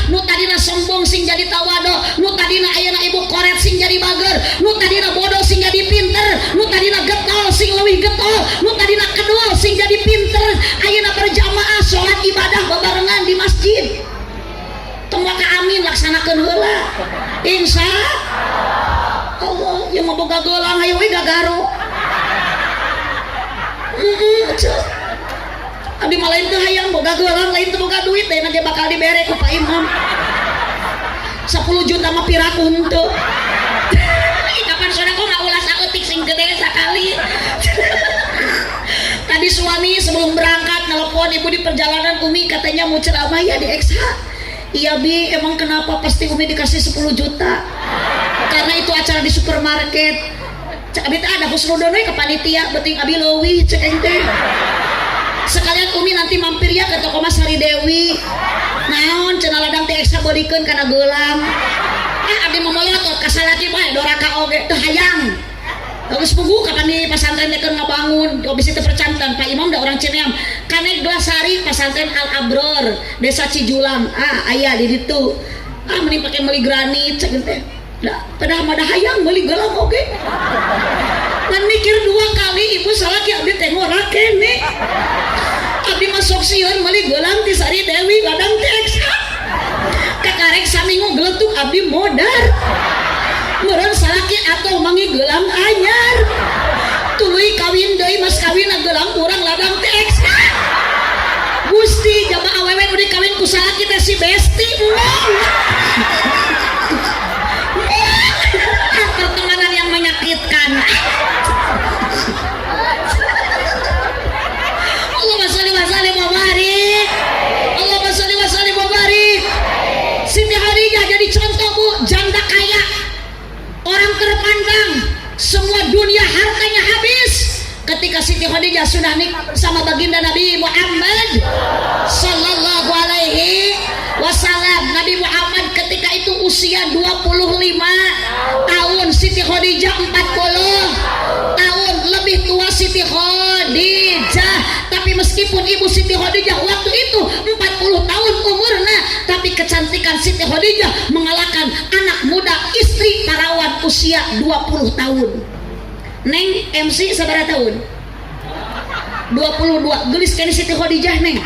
nu tadina sombong sing jadi tawado nu tadina ayeuna ibu koret sing jadi bager nu tadina bodoh sing jadi pinter nu tadina getol sing leuwih getol nu tadina kedul sing jadi pinter ayeuna berjamaah salat ibadah bebarengan di masjid tong ka amin laksanakeun heula insya Allah yang mau boga gelang ayo we gagaro abdi mah lain teu hayang boga gelang lain teu boga duit teh nanti bakal dibere ku Pak Imam 10 juta mah piraku henteu kapan sodako ngaulah saeutik sing gede sakali tadi suami sebelum berangkat nelpon ibu di perjalanan Umi katanya mau ceramah ya di Eksa iya Bi emang kenapa pasti Umi dikasih 10 juta karena itu acara di supermarket cek abdi teh ada husnudono ke panitia beuting abi leuwih cek ente sekalian Umi nanti mampir ya ke toko Mas Hari Dewi naon cenah ladang teh Eksa beulikeun kana gelang abdi momolotot ka salaki bae doraka oge teu hayang geus puguh kapan di pasantren teh keur ngabangun bisa teu percantan Pak Imam da orang Cineam kane Glasari pasantren Al Abror desa Cijulang aya di ditu mending pake meuli granit cek teh da pedah mah hayang meuli gelang oge lan mikir 2 kali ibu salaki abdi teh ngora kene abdi mah sok sieun meuli gelang ti Sari Dewi ladang teh Eksa kakarek saminggu geletuk abdi modar meureun salaki atau mangi gelang anyar tuluy kawin deui mas kawin gelang urang ladang teh Eksa Gusti jamaah awewe nu dikawin ku salaki teh si Besti pertemanan yang menyakitkan Allahumma sholli wa sallim wa barik Allahumma sholli wa sallim wa barik Siti Khadijah jadi contoh Bu janda kaya orang terpandang semua dunia hartanya habis ketika Siti Khadijah sudah nikah bersama baginda Nabi Muhammad sallallahu alaihi wasallam. Nabi Muhammad ketika itu usia 25 tahun, Siti Khadijah 40 tahun. Lebih tua Siti Khadijah, tapi meskipun ibu Siti Khadijah waktu itu 40 tahun umurnya, tapi kecantikan Siti Khadijah mengalahkan anak muda istri parawan usia 20 tahun. Neng MC seberapa tahun? 22. Gelis kali Siti Khadijah neng.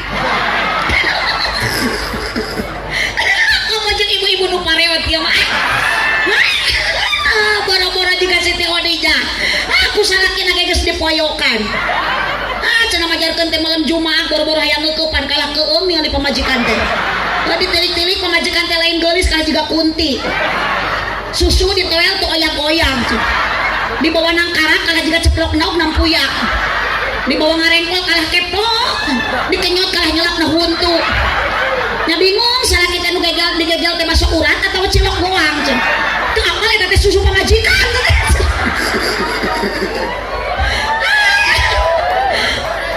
Kamu jeung ibu-ibu nu parewet kieu mah. Boro-boro juga Siti Khadijah. Aku salakina geus dipoyokan. Cenah majarkeun teh malam Jumaah boro-boro hayang ngeukepan kalah keueum ningali pamajikan teh. Tadi tilik-tilik pamajikan teh lain geulis kalah juga kunti. Susu ditoel tuh oyang-oyang. Di bawah nangkarak kalah juga ceplok nauk nampuya. Di bawah ngarengkol kalah keplok. Dikenyot kalah nyelap na huntu. Nya bingung salah kita nu digegel teh masuk urat atau cilok doang. Teu apal eta teh susu pamajikan.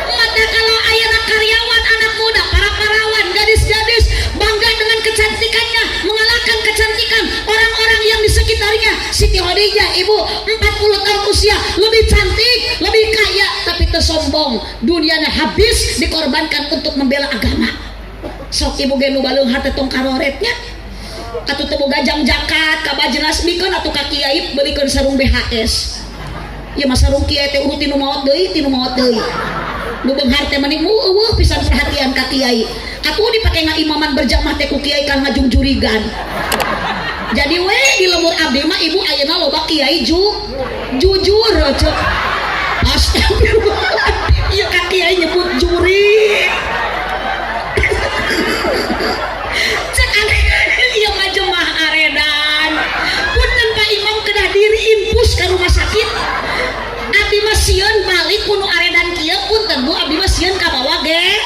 Mata kalau ayeuna karyawan anak muda, para parawan, gadis-gadis bangga dengan kecantikannya, mengalahkan kecantikan orang-orang yang di sekitarnya. Siti Khadijah ibu 40 tahun usia, lebih cantik, lebih kaya, tapi tersombong. Dunianya habis dikorbankan untuk membela agama. Sok ibu ge nu baleung hate tong karoretnya. Atuh teu boga jang jakat ka bajelas mikeun atuh ka kiai beulikeun sarung BHS. Ya mah sarung kiai teh urut tinu maot deui, tinu maot deui. Nu beunghar teh mending eueuh pisan perhatian ka kiai. Atuh dipake ngaimaman berjamaah teh ku kiai kan ngajung jurigan. Jadi we di lemur abdi mah ibu ayeuna loba kiai jujur cek. Astagfirullah. Ieu ka kiai nyebut juri. Cek aneh ieu mah jemaah aredan. Punten Pak Imam kedah diri infus ka rumah sakit. Abdi mah sieun balik kudu aredan kieu punten Bu abdi mah sieun ka bawah GR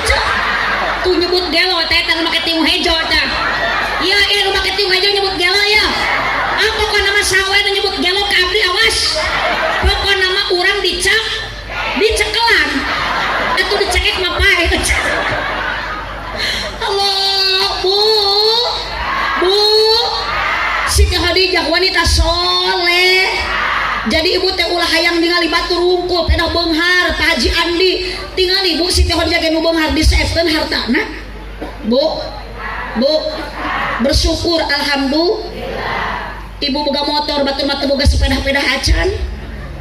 cek. Tuh nyebut gelo teh teh make tiung hejo teh. Iya nu make tiung hejo nyebut gelo ya. Pokona mah sawe nyebut gelo ka abdi awas. Pokona mah urang dicekelan. Atuh dicekek mah pae. Allah, Bu, Siti Khadijah wanita soleh. Jadi ibu teh ulah hayang ningali batu rungkul pedah beunghar Pak Haji Andi. Tingali Bu Siti Khadijah ge nu beunghar disaefkeun hartana. Bu, bersyukur alhamdulillah. Ibu boga motor batur mah teu boga sepeda-peda acan.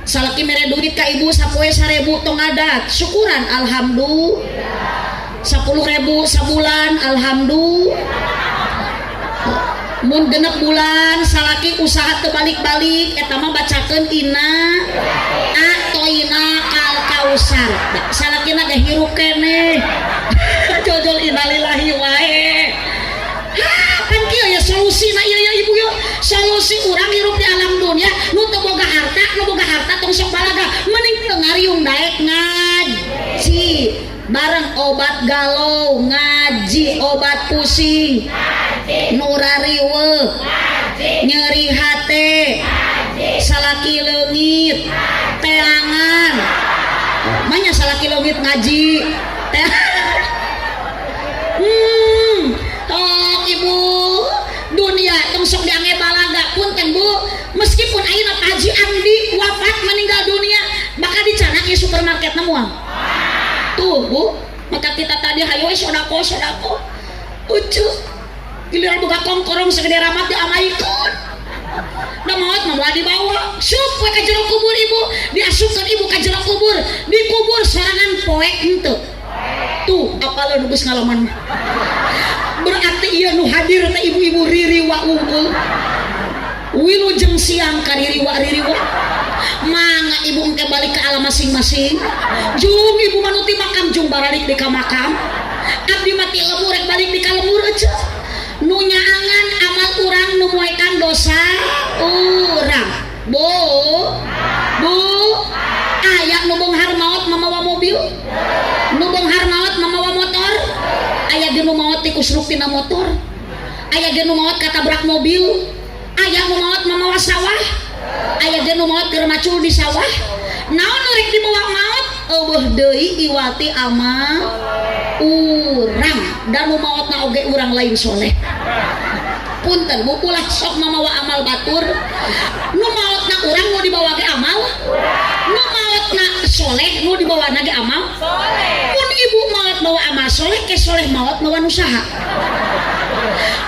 Salaki mere duit ka ibu sapoe 1000 tong adat. Syukuran alhamdulillah. 10.000 sabulan alhamdulillah. Mun genep bulan salaki usaha terbalik-balik eta mah bacakeun inna atoina kal kausar. Salakina ge hirup keneh. Jojol innalillahi wae. Pan kieu ya solusina ieu ya ibu ya. Solusi urang hirup di alam dunia nu teu boga harta tong sok balaga mending teu ngariung daek ngaji. Bareng obat galau ngaji, obat pusing nurariwe nyeri hate salaki leungit teangan manya salaki leungit ngaji tok ibu dunia tong sok diange balaga punten Bu meskipun ayeuna Haji Andi wafat meninggal dunia bakal dicanak di supermarket namuang tuh Bu maka kita tadi hayo sodako ucu giliran buka kongkorong segede ramat diamaikeun da maot mah dibawa sup we ka jero kubur ibu diasupkeun ibu ka jero kubur dikubur sorangan poe henteu tuh apalun geus ngalaman berarti ieu nu hadir teh ibu-ibu ririwa unggul wilujeng siang ka ririwa mangga ibu engke balik ke alam masing-masing jung ibu manuti makam jung baralik di ka makam abdi mati lemur rek balik di ka lemur aja nu nyaangan amal urang nu moekan dosa urang Bu aya nu beunghar maot mamawa mobil nu beunghar maot mamawa motor aya ge nu maot ti kusruk tina motor aya ge nu maot katabrak mobil aya nu maot mamawa sawah aya ge nu maot keur macul di sawah naon rek dibawa maut eueuh deui iwati amal urang dan nu maotna oge urang lain soleh. Punten bu ulah sok mamawa amal batur nu maotna urang nu dibawa ge amal nu maotna soleh nu dibawa ge amal soleh. Mun ibu maot bawa amal soleh ke soleh maot mawa nu saha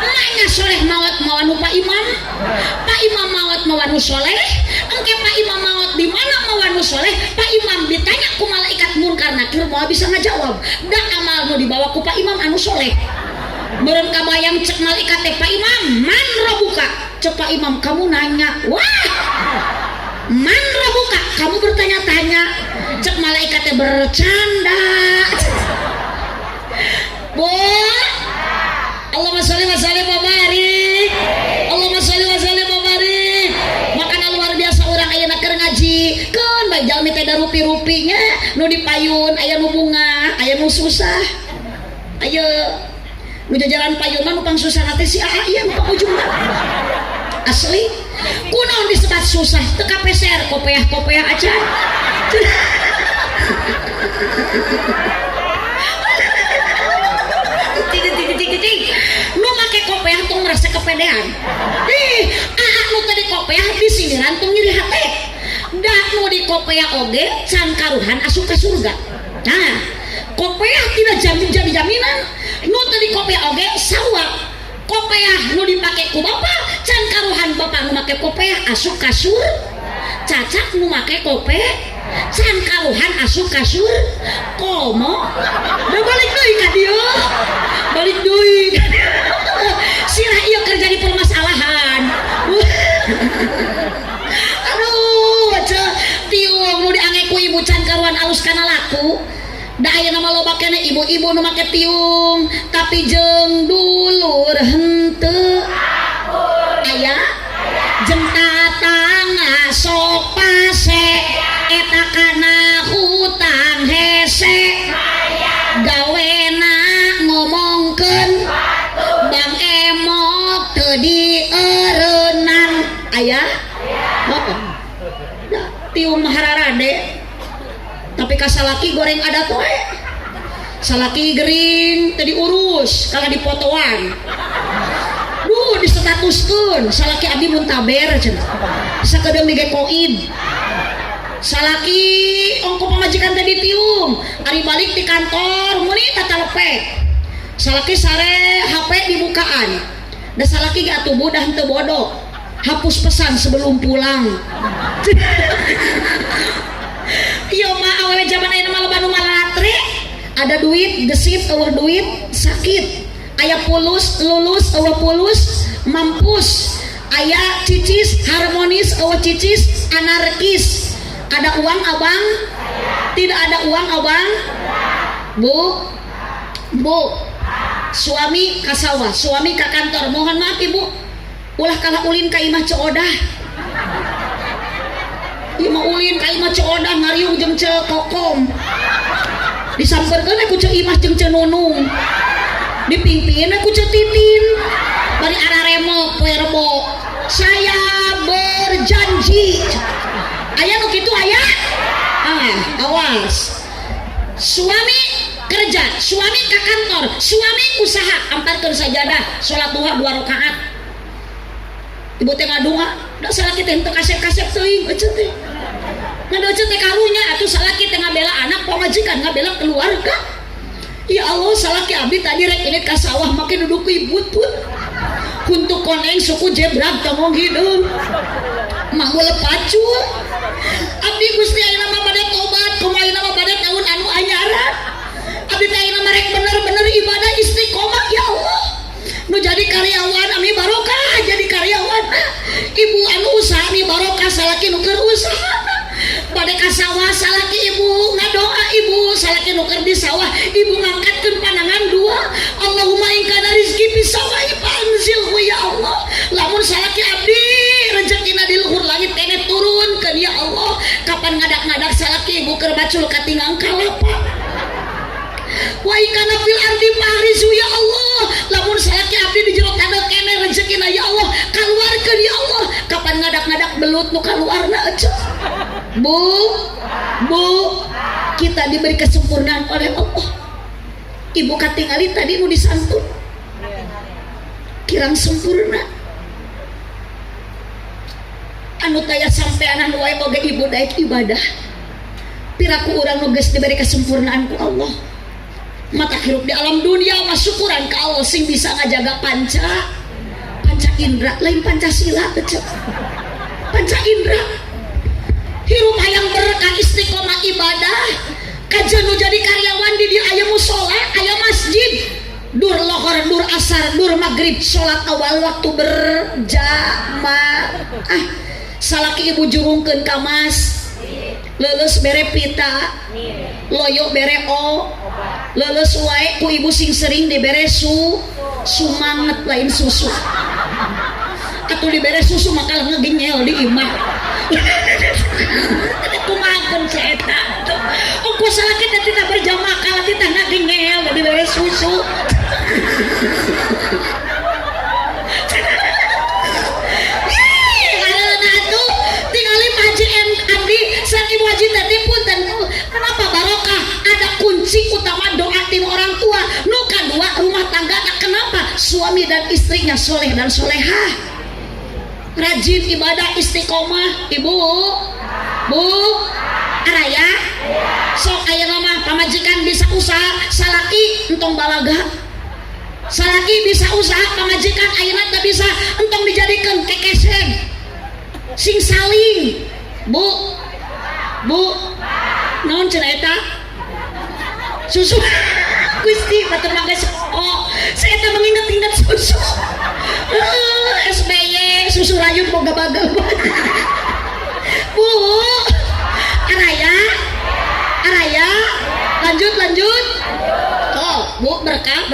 nanya soleh maot mawa nu Pak Imam maot mawa nu soleh engke Pak Imam maot di mana mawa nu soleh Pak Imam ditanya ku malaikat munkar nakir moal bisa ngajawab da amal nu dibawa ku Pak Imam anu soleh. Meureun kabayang cek malaikat teh Pak Imam man robuka cek Pak Imam kamu nanya wah man robuka kamu bertanya-tanya cek malaikat teh bercanda bu Allahumma sholli wa sallim wa barik Allahumma sholli wa sallim wa barik makana luar biasa urang ayeuna keur ngaji keun bae jalmi teh da rupi-rupinya nu dipayun aya nu bunga aya nu susah ayo nu jajaran payunan nu pang susah teh si aa ieu nu pang ujungna asli kunaon disebut susah teu kapeser kopeah acan nu make kopeah tong merasa kepedean ih aa nu tadi kopeah di siniran tong nyeri hate da nu di kopeah oge can karuhan asup ka surga. Nah kopeah tidak jadi jaminan nu tadi kopeah oge sawak kopeah nu dipake ku bapak can karuhan bapak nu make kopeah asup ka cacak nu make kopeah can karuhan asup ka komo da balik deui ka dieu balik deui sirah ieu kerja di permasalahan aduh tiung nu diange ku ibu can karuhan alus kana laku da aya nama loba keneh ibu-ibu nu make tiung tapi jeung dulur henteu aya jeung tatangga sok pase eta kana hutang hese gawena ngomongkeun bang emot teu dieureunnan aya tiung hararade tapi kasalaki goreng ada toe salaki gering tadi urus kalau dipotoan duh disetatuskeun salaki abdi mun taber cenah sakedeung digekoin salaki ongko pamajikan tadi tiung ari balik di kantor muni tata lepek salaki sare HP dibukaan da salaki ge atuh budah henteu bodoh hapus pesan sebelum pulang iya mah awewe zaman ayeuna mah loba nu malatre ada duit gesit eueuh duit sakit aya pulus lulus eueuh pulus mampus aya cicis harmonis eueuh cicis anarkis ada uang abang tidak ada uang abang bu suami ka sawah suami ka kantor mohon maaf ibu ulah kalah ulin ka imah coodah imah ulin ka imah coodah ngariung jeung ce kokom disamperkeun ku ce imah jeung ce nunung dipingpin ku ce titin bari araremo poe rebo saya berjanji aya nu kitu aya awas suami kerja suami ke kantor suami usaha amparkeun sajadah salat duha 2 rakaat ibu teh ngadunga da salaki teh teu kasep-kasep teuing eceut teh ngadeuceut teh karunya atuh salaki teh ngabela anak pamajikan ngabela keluarga ya Allah salaki abdi tadi rek ini ka sawah make duduk ku ibutut kuntu koneng suku jebrag tongong hideung manggul pacul abdi Gusti ayeuna mah bade tobat kumaha ayeuna mah bade tahun anu anyaran abdi teh ayeuna mah rek bener-bener ibadah istiqomah ya Allah nu jadi karyawan ami barokah jadi karyawan ibu anu usaha ami barokah salaki nu keur usaha bade ka sawah salaki ibu ngadoa ibu salaki nu keur di sawah ibu ngangkatkeun pandangan dua Allahumma in kana rizqi fis samai fanzilhu ya Allah lamun salaki abdi rezekina di luhur langit kene turunkeun ya Allah kapan ngadak-ngadak salaki ibu keur bacul katingang kalapa wa ikana fil ardi fahrizu ya Allah lamun salaki abdi di jero taneuh kene rezekina ya Allah kaluarkeun ya Allah kapan ngadak-ngadak belum mulut nu kaluarna aja. Bu, kita diberi kesempurnaan oleh Allah. Ibu katingali tadi mau disantun, kirang sempurna. Anu taya sampeanan wae boga ibu daek ibadah. Piraku urang nu geus diberi kesempurnaan ku Allah. Mata hirup di alam dunia mah syukuran ka Allah sing bisa ngajaga panca indra lain Pancasila kecil. Panca indra. Hirup hayang berkah istiqomah ibadah. Kajen nu jadi karyawan di dia aya musola, aya masjid. Dur lohor, dur asar, dur maghrib, sholat awal waktu berjamaah. Salaki ibu jurungkeun ka mas, leuleus bere pita, loyo bere o, leuleus wae ku ibu sing sering dibere sumanget lain susu. Atuh dibere susu maka ngegengel di imah. Kumaha eta tuh. Ongko salaki teh tidak berjamaah kalau kita ngegengel dibere susu. Ibu Haji tadi punten, kenapa barokah? Ada kunci utama doa tim orang tua. Nu kadua rumah tangga. Kenapa? Suami dan istrinya soleh dan solehah, rajin ibadah istiqomah. Ibu, bu, araya, sok aya mah pamajikan bisa usaha, salaki entong balaga. Salaki bisa usaha, pamajikan ayeuna teh bisa entong dijadikeun kekesen. Sing saling, bu. Naon cenah eta? Susu. Gusti batur mangga oh, saya eta mengingat-ingat susu. SBY susu rayun boga bagel. Bu. Araya. Lanjut. Oh, Bu berkah.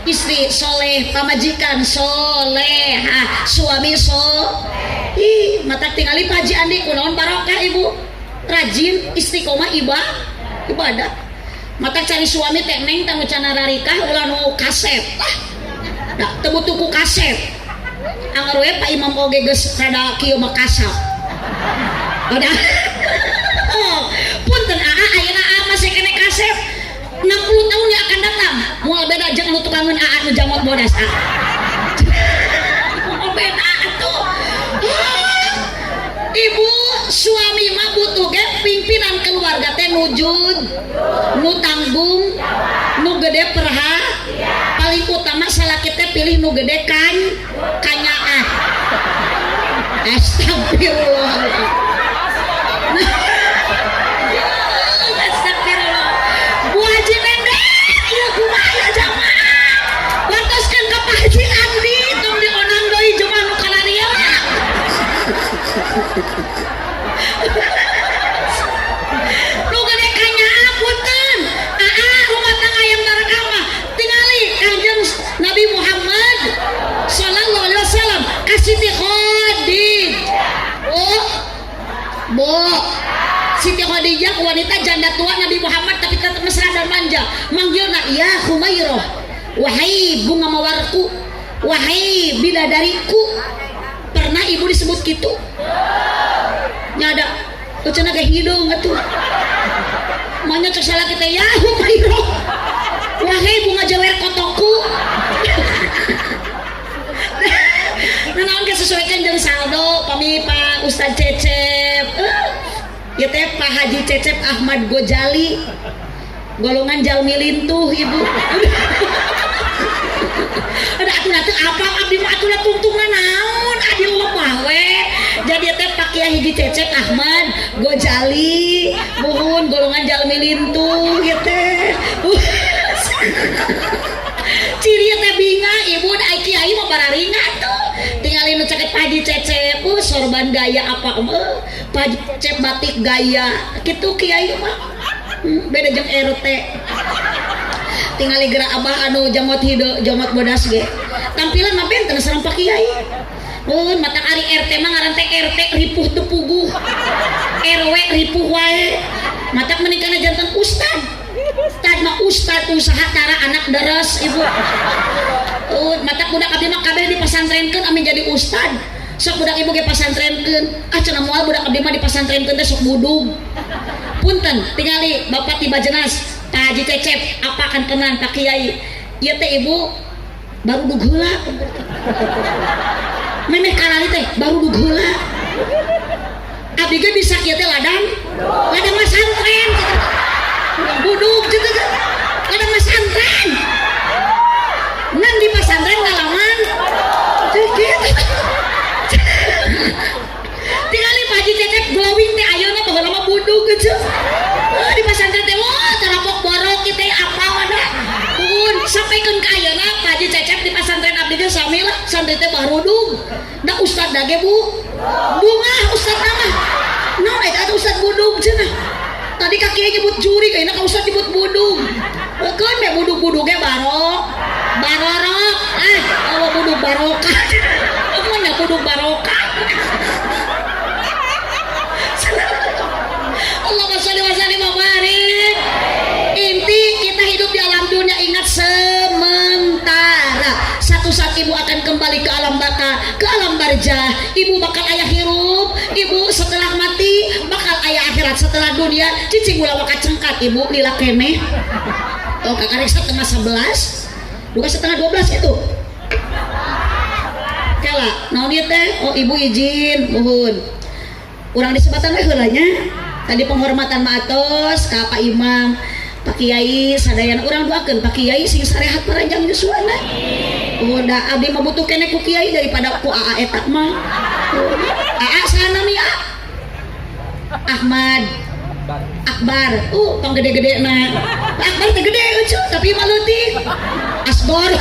Istri soleh, pamajikan soleh, suami soleh. Mata tingali Paji Andi kunaon barokah ibu. Rajin istiqomah ibadah. Mata cari suami teh neng tanu can rarikah ulah nu kaset. Da teu tuku kaset. Anggar we Pak Imam oge geus rada kieu mah kasap. Udah. Oh, punten ayeuna masih kene kaset. 60 tahun yang akan datang. Moal beda jeung nu tukangeun nu jamot bodas. Moal beda atuh. Ibu suami mah butuh ge pimpinan keluarga teh nujud, nu tanggung, nu gede perha, paling utama salaki teh pilih nu gede kanyaah. Astagfirullah. Astagfirullah. Bu Haji Nende, ieu kumaha jamaah? Wantoskeun ka Pak Haji Andi tong dionang deui jeung anu kalarieu. Lu gede kanyaah punten. Rumah tangga yang barakah mah tingali Kanjeng Nabi Muhammad sallallahu alaihi wasallam kasih Siti Khadijah. Bu Siti Khadijah wanita janda tua Nabi Muhammad tapi tetap mesra dan manja. Manggilna ya Khumairah, wahai bunga mawarku, wahai bidadariku. Pernah ibu disebut gitu? Nyada ucana kayak hidung atuh. Maunya cek salah kita ya Humairah, wahai bunga jawer kotoku. Nah, sesuaikan jeung saldo kami Pak Ustadz Cecep. Ya teh Pak Haji Cecep Ahmad Gojali, golongan jalmi lintuh ibu. Ada atuh apa abdi mah atuh tungtungna naon adi lemah we. Jadi teh Pak Kiai Haji Cecep Ahmad Gojali, muhun golongan jalmi lintuh ya teh. Ciri teh binga ibu da kiai mah bararinga tuh. Tinggalin nu caket Pak Haji Cecep sorban gaya apa Pak Haji Cecep batik gaya kitu kiai mah. Beda jeung RT. Tinggali gerak abah anu jamot hidup jamot bodas ge tampilan mah benten sareng Pak Kiai. Mata ari RT mah ngaran teh RT ripuh teu puguh, RW ripuh wae. Mata menikahna janten ustad mah ustad usaha tara anak deres ibu. Mata budak abdi mah kabeh dipasantrenkeun amin jadi ustad. sok budak ibu ge pasantrenkeun cenah moal budak abdi mah di pasantrenkeun teh sok budug punten tingali bapak tiba jenas Pak Haji Cecep apa akan kenang Pak Kiai ieu teh ibu baru dug heula memeh karali teh baru dug heula abdi ge bisa kieu teh ladang masantren budug gitu ladang masantren nan di pesantren ngalaman gitu tinggali Pak Haji Cecep glowing teh ayeuna baheula mah budug gitu di pesantren teh wah tarapok borok teh apa wadah pun sampaikan ke ayeuna Pak Haji Cecep di pesantren abdi ge sami lah santri teh barudug da ustad dage bu bunga ustad nama naon eta ustad budug cenah tadi kaki nyebut juri kayaknya ka ustad nyebut budug kan me budug-budugnya barorok kalau budug barokah emangnya budug barokah Allahumma sholli wa sallim wa barik inti kita hidup di alam dunia ingat sementara satu saat ibu akan kembali ke alam baka ke alam barzah ibu bakal ayah hirup ibu setelah mati bakal ayah akhirat setelah dunia cicing ulah waka cengkat ibu lila keneh oh kakak reksa tengah 11 bukan setengah 12 itu kala naon ieu teh oh ibu izin mohon urang disebatan we heulanya tadi penghormatan maatos ka Pak Imam Pak Kiai sadayana urang doakeun Pak Kiai sing sarehat paranjang yuswana udah abdi mah butuh keneh ku Kiai daripada ku AA eta mah AA sanami A Ahmad Akbar tong gede-gede na Akbar teh gede lucu tapi mah leutik Asgor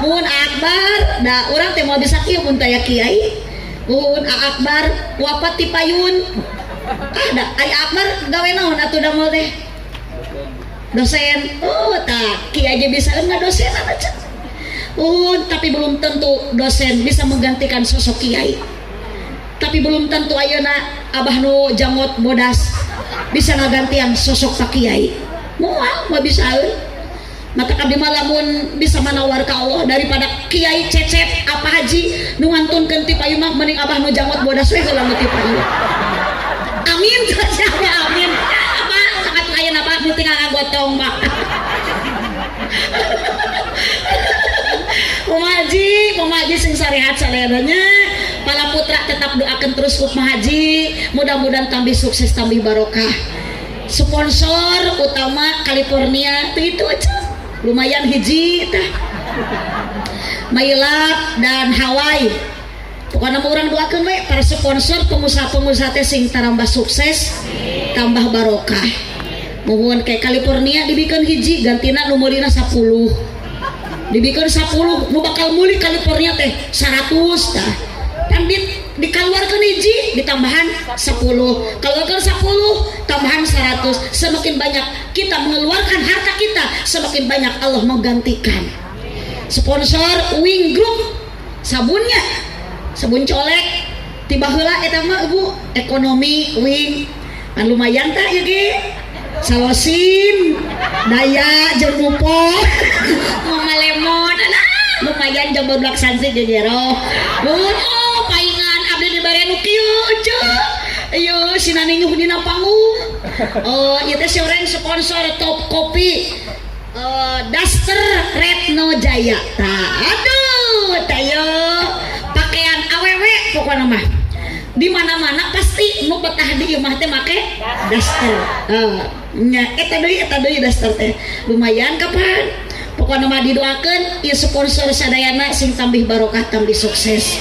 mun Akbar da urang teh mau bisa kieu mun taya Kiai mun Akbar wafat ti payun ada ai Akbar gawe naon atuh damel teh dosen tak Kiai aja bisa enggak dosen aja tapi belum tentu dosen bisa menggantikan sosok Kiai tapi belum tentu ayeuna abah nu jangot bodas bisa ngagantian sosok Pak Kiai moal mah bisa maka abdi mah lamun bisa manawar ka Allah daripada Kiai Cecep apa Haji nu ngantunkeun ti payu mah mending abah nu jangot bodas we heula nu ti payu amin siapa amin apa sangat ayeuna apa nu tinggal ngagotong mah Mumaji sing sarehat saleranya para putra tetap doakan terus Pak Haji mudah-mudahan tambah sukses tambah barokah sponsor utama California itu aja lumayan hiji tah Mailat dan Hawaii pokoknya orang doakan we para sponsor pengusaha-pengusaha teh sing tarambah sukses tambah barokah mohon kayak California dibikin hiji gantina numurina 10 dibikin 10 nu bakal muli California teh 100 tah kan dikeluarkan hiji ditambahan 10 kalau kan 10 tambahan 100 semakin banyak kita mengeluarkan harta kita semakin banyak Allah menggantikan sponsor Wing Group sabunnya sabun colek tiba heula eta mah ibu ekonomi Wing kan lumayan tak ya ge Salosin daya jeung mupo mama lemon lumayan jeung boblak sansi jejero paingan abdi dibere nu kieu ayo sinani nyuh dina panggung ieu teh soreng sponsor top kopi Duster Retno Jaya aduh tayo pakaian awewe pokokna mah di mana-mana pasti nu betah di imah teh make Duster nya eta deui Duster teh lumayan kapan pokokna mah didoakeun ieu sponsor sadayana sing tambih barokah tambih sukses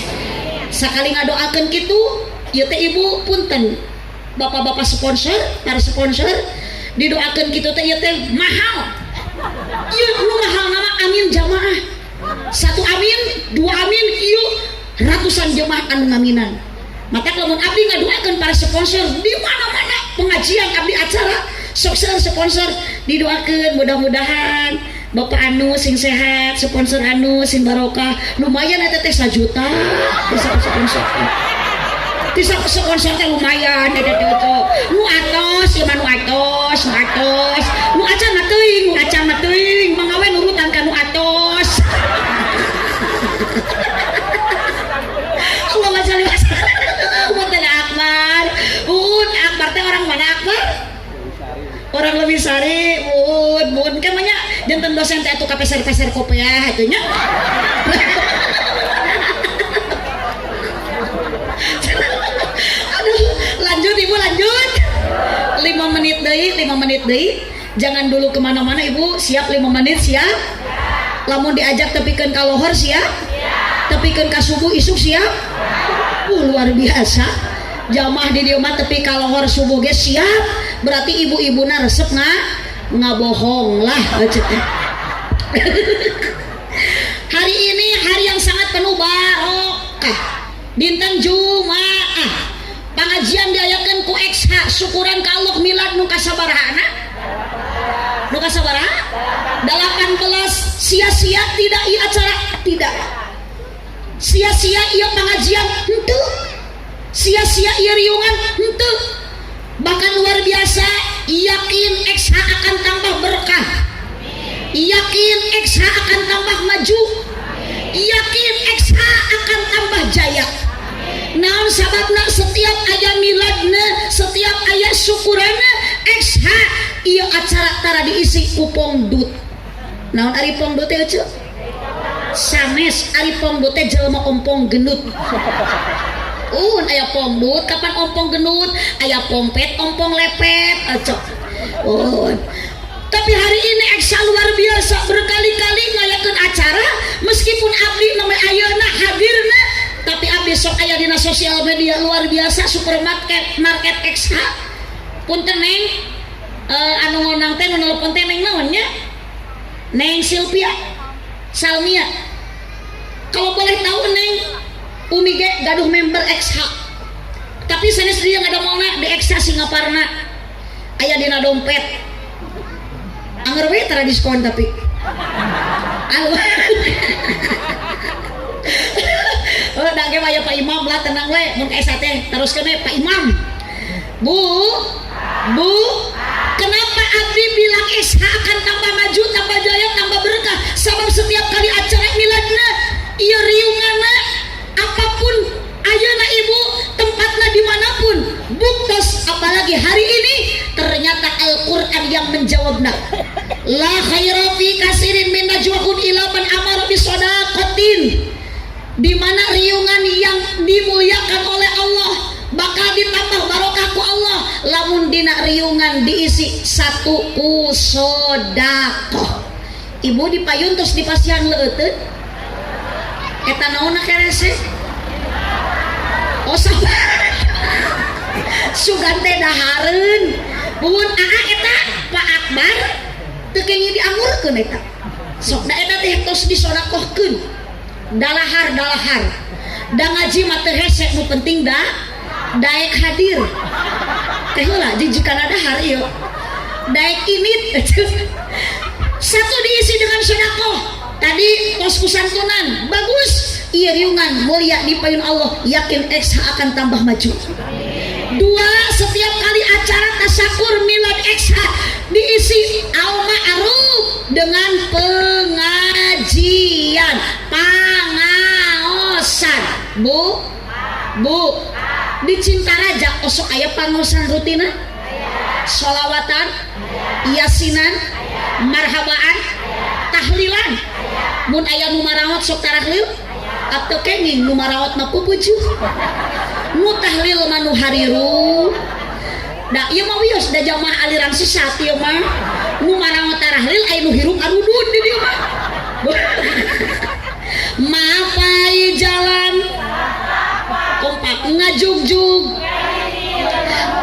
sakali ngadoakeun kitu ieu teh ibu punten bapak-bapak sponsor para sponsor didoakeun kitu teh ieu teh mahal ieu nu mahal nama amin jamaah satu amin dua amin ieu ratusan jemaah anu ngaminan maka lamun abdi ngadoakeun para sponsor di mana-mana pengajian abdi acara sukses sponsor didoakeun mudah-mudahan Bapak anu sing sehat sponsor anu sing barokah lumayan eta teh 1 juta bisa sponsor bisa sponsor teh lumayan eta teh nu atos ieu mah nu atos nu acan mah teuing mangawe nurutan ka nu atos Kang Lemisari bun kan banyak jantan dosen teh atuh kapeser-peser kopiah atunya. Aduh, lanjut Ibu lanjut. 5 menit deui. Jangan dulu kemana-mana Ibu, siap 5 menit siap? Lamun diajak tepikeun ka lohor siap? Tepikeun ka subuh isuk siap? Luar biasa. Jamaah di dieu mah tepi ka lohor subuh ge siap. Berarti ibu-ibuna resep ngabohong lah. Hari ini hari yang sangat penuh barokah. Dinten Jumaah. Pengajian diayakeun ku XH syukuran ka Allah milad nu kasabaraha? Nu kasabaraha? 18. Sia-sia tidak ieu acara? Tidak. Sia-sia ieu pengajian? Henteu. Sia-sia ieu riungan? Henteu. Bahkan luar biasa, yakin XH akan tambah berkah. Yakin XH akan tambah maju. Yakin XH akan tambah jaya. Naon sababna setiap aya miladna, setiap aya syukuranna XH ieu acara tara diisi ku pongdut. Naon ari pongdut teh ceu? Sanes ari pongdut teh jelema ompong gendut. Aya pongdut kapan ompong gendut, aya pompet ompong lepet acok. Tapi hari ini Eksa luar biasa berkali-kali ngayakeun acara meskipun abdi namanya ayeuna hadirna tapi abdi sok aya dina sosial media luar biasa supermarket Eksa. Punten Neng anu ngonang teh nu nelpon teh Neng naon nya? Neng Silvia Salmia. Kalau boleh tahu Neng Umi ge gaduh member XH. Tapi sanes dia ngadamongna di XH Singaparna. Aya dina dompet. Anger we tara diskon tapi. Oh, da ge aya Pak Imam lah tenang we mun ka esa teh teruskeun we Pak Imam. Bu, kenapa abdi bilang XH akan tambah maju, tambah jaya, tambah berkah? Sabab setiap kali acara miladna ieu riunganna apapun ayeuna Ibu tempatnya dimanapun buktos, apalagi hari ini ternyata Al-Quran yang menjawabna. La khaira fi kasirin min najwahum ila man amara bisodaqatin. Di mana riungan yang dimuliakan oleh Allah bakal ditambah barokah ku Allah lamun dina riungan diisi satu ku sedekah. Ibu dipayun terus dipasihan leuteun eta naonna kerese? Oh sabar. Sugante dahareun. Buun aa eta Pak Akbar teu kenging diangurkeun eta. Sok da eta teh tos disodakohkeun. Dalahar. Da ngaji mah teu hese nu penting daek hadir. Teh heula jijikan dahar ieu. Daek init. Satu diisi dengan sedekah. Tadi tos kusantunan bagus. Ieu riungan mulia di payun Allah, yakin XH akan tambah maju. 2, setiap kali acara tasakur milad XH diisi al-ma'ruf dengan pengajian, pangaosan. Bu, di Cintaraja osok aya pangaosan rutina? Sholawatan, yasinan, marhabaan, tahlilan. Mun aya nu marawat sok tarahlil? Atau kenging nu marawat mah pupuju. Nu tahlil mah nu hariru. Da ieu mah wios da jamaah aliran sesat ieu mah. Nu marawat tarahlil aya nu hirup arudun di dieu mah. Mapai jalan kompak ngajugjug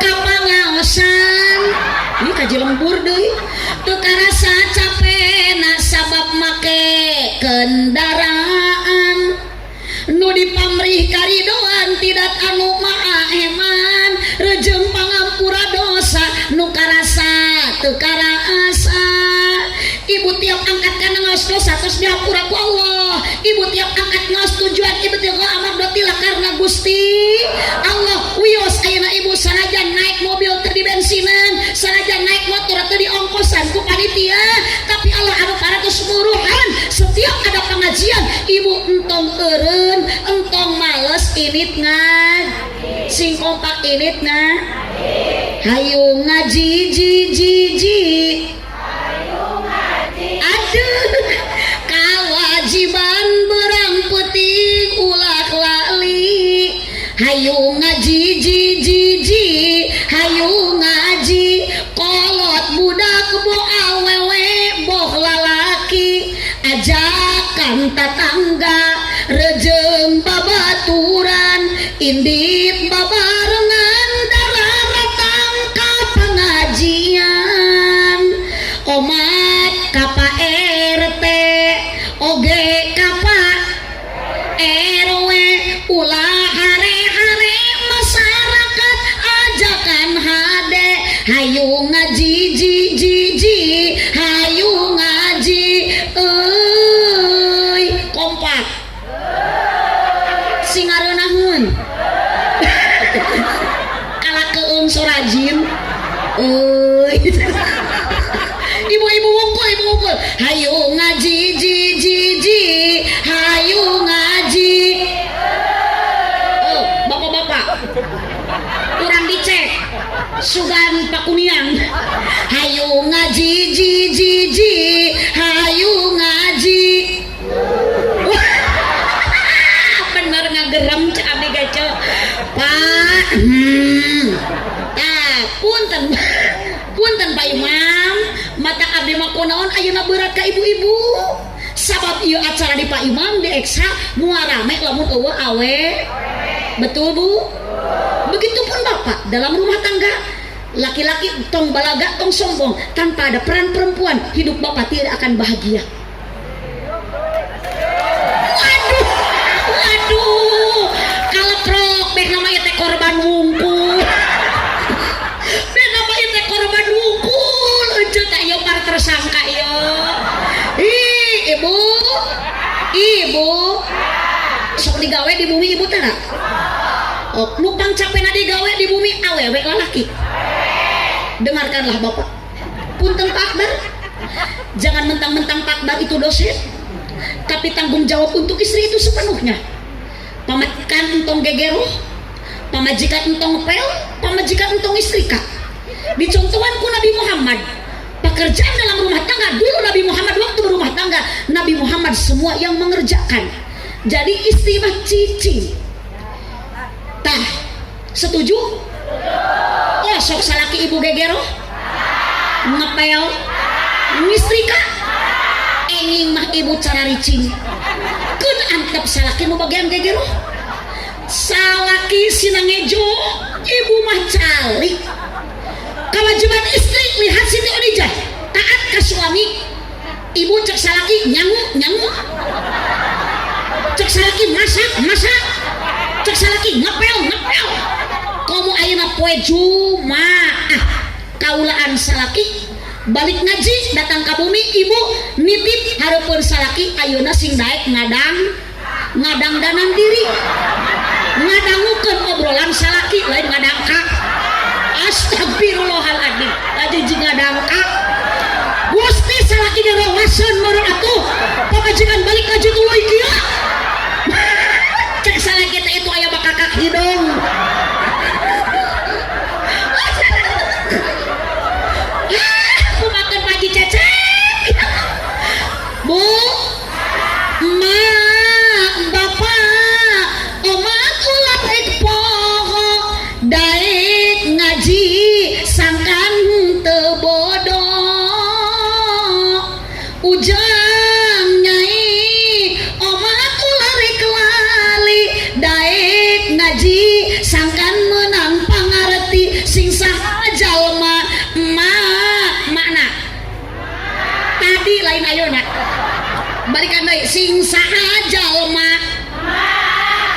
kapangaosan ini kaji lembur deui teu karasa capena sabab make kendaraan nu dipamrih karidoan tidak anu maaheman rejeng pangampura dosa nu karasa teu karasa. Ibu tiap angkat kana ngaos dosa terus dihapura ku Allah. Ibu tiap angkat ngaos tujuan ibu tiap amal dotilah karena Gusti Allah. Wios ayeuna ibu sanajan naik mobil teu di bensinan, sanajan naik motor teu di ongkosan ku panitia, tapi Allah anu paratos muruhan. Setiap ada pengajian ibu entong eureun, entong males init sing kompak init hayu ngaji ji aduh kawajiban berang putih ulah lali hayu ngaji ji hayu ngaji kolot budak bo awewe boh lalaki ajakan tetangga rejeng babaturan indit babarengan dararatang ka pengajian omat kapa RT oge kapa RW ulah hare-hare masyarakat ajakan hade hayu ngaji ji hayu ngaji kompak singareunahun kala keung sorajin ibu-ibu wungkul hayu ngaji ji hayu ngaji bapak-bapak kurang dicek sugan pakuniang hayu ngaji ji hayu ngaji bener ngagerem cak abdi gaco Pak punten Pak Imam mata abdi mah kunaon ayeuna berat ka ibu-ibu sabab ieu acara di Pak Imam di Eksa moal rame lamun eueuh awe betul Bu begitupun Bapak dalam rumah tangga laki-laki tong balaga tong sombong tanpa ada peran perempuan hidup Bapak tidak akan bahagia. Waduh kaleprok bek nama ieu teh korban wungkul bek nama ieu teh korban wungkul euceut aya par tersangka ieu ibu sok digawe di bumi ibu teh numpang capena digawe di bumi awewe lalaki dengarkanlah Bapak punten Pak Akbar jangan mentang-mentang Pak Akbar itu dosen tapi tanggung jawab untuk istri itu sepenuhnya pamajikan entong gegeruh pamajikan entong pel pamajikan entong istrika dicontohan ku Nabi Muhammad pekerjaan dalam rumah tangga dulu Nabi Muhammad waktu berumah tangga Nabi Muhammad semua yang mengerjakan jadi istri mah cici tah setuju? Oh sok salaki ibu gegeroh ngepel ngistrika enging mah ibu cara ricing kun antep salaki nu bagian gegeroh salaki sinangejo ibu mah calik kewajiban istri lihat Siti Odijah taat ke suami ibu cek salaki nyangu cek salaki masak cek salaki ngepel kamu ayeuna poe Jumaah kaulaan salaki balik ngaji datang ke bumi ibu nitip hareupeun salaki ayeuna sing daek ngadang danan diri ngadangukeun obrolan salaki lain ngadangka astagfirullahaladzim tadi ngadangka Gusti salaki dirawasan marang atuh pamajikan balik ngaji tuluy kieu cek salaki teh itu aya bakakak hidung aku makan pagi cecek Bu mak bapak omat ulat ek poho daek ngaji sangkan teu bodoh ujang nyai omat ular rek lali daek ngaji sangkan menang pangarti sing saha jalma makna tadi lain ayeuna balikan deui sing saha jalma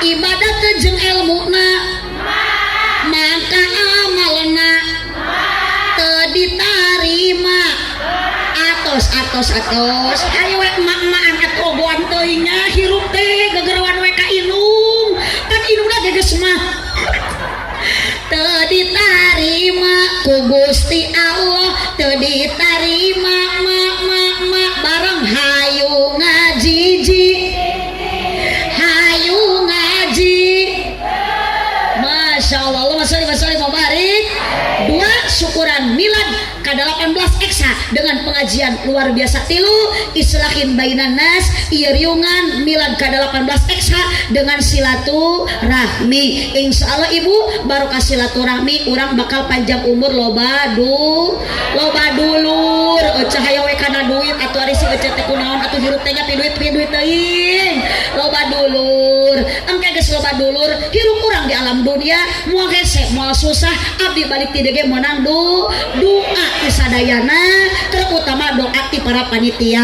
ibadah teh jeung elmuna maka amalna teu ditarima atos ayo we emak-emak angkat ogoan teuing nya hirup teh gegerewan we ka inung kan inungna geges mah teu ditarima ku Gusti Allah teu ditarima mak bareng hayu ngaji hayu ngaji Masya Allah, Allahumma sholli wa sallim wa barik. 2. Syukuran milad ke-18 Eksa dengan pengajian luar biasa. 3. Islahin bainan nas, ieu-riungan milad ke-18 Eksa dengan silaturahmi. Insya Allah ibu barokah silaturahmi urang bakal panjang umur loba dulur cahaya we kana duit atuh ari si ece teh kunaon atuh hirup teh nya duit teuing loba dulur engke geus loba dulur hirup urang di alam dunia moal hese moal susah abdi balik ti dege meunang doa ti sadayana terutama doa ti para panitia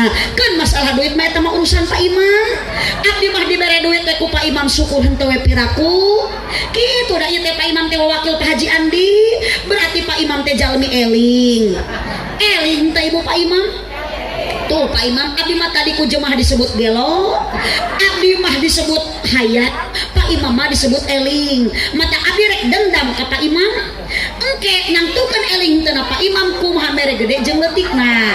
kan masalah duit mah eta mah urusan Pak Imam abdi mah dibere duit teh ku Pak Imam syukur henteu we piraku kitu da ieu teh Pak Imam teh wakil Pak Haji Andi berarti Pak Imam teh jalmi eling teh ibu Pak Imam tuh Pak Imam abdi mah tadi ku jemaah disebut gelo abdi mah disebut hayat Pak Imam mah disebut eling mata abdi rek dendam ka Pak Imam engke nangtukeun eling teh Pak Imam kumaha mere gede jeung leutikna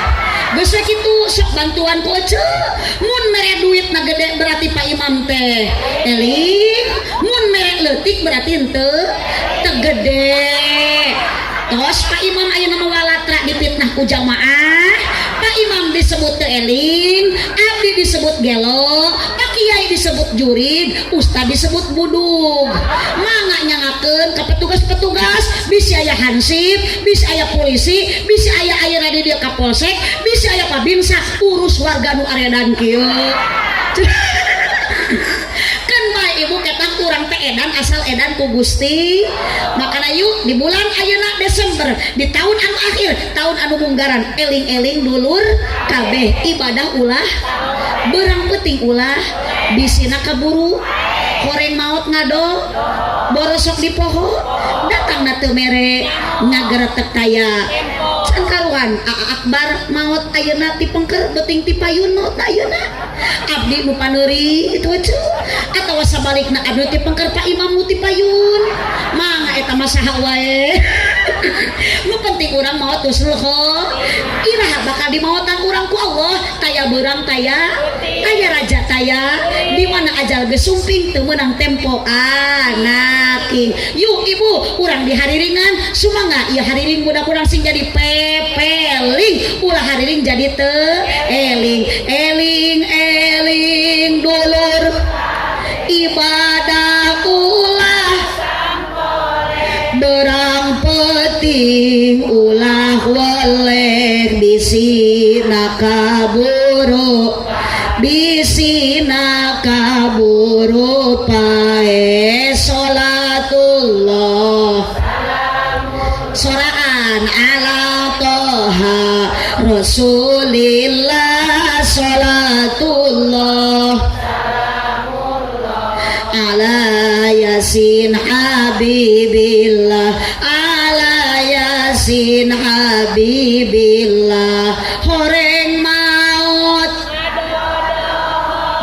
geus kitu sok bantuan ku ece mun mere duitna gede berarti Pak Imam teh eling mun mere leutik berarti henteu teu gede. Tos Pak Imam ayeuna mah walatra dipitnah ku jamaah Pak Imam disebut teu eling abdi disebut gelo Pak Kiai disebut jurid ustad disebut budug mangga nyangakeun ka petugas-petugas bisi aya hansip bisi aya polisi bisi aya ayeuna di dieu kapolsek bisi aya pabinsa urus warga nu aredan kieu kan bae ibu ketang urang teh edan asal edan ku Gusti makana yuk di bulan ayeuna Desember di tahun anu akhir tahun anu munggaran eling-eling dulur kabeh ibadah ulah beurang peuting ulah bisina kaburu horeng maot ngado borosok di poho datangna teu mere ngageretek taya can karuan akbar maot ayeuna ti pengker beuting ti payun maot ayeuna abdi nu paneuri itu aja atawa sabalikna abdi ti pengker Pak Imam nu ti payun mangga eta mah saha wae nu penting urang maot geus leuheuh iraha bakal dimaotan urang ku Allah taya beurang taya raja taya di mana ajal geus sumping teu meunang tempo anaking yuk ibu urang di hariringan sumangga ieu hariring budak-budak sing jadi pepeling ulah hariring jadi teu eling dulur ibadah ulah berang peting ulah weleh bisina kaburu pae sholatullah soraan ala toha rasulillah sholatullah ala yasin habibillah ala yasin habibillah horeng maut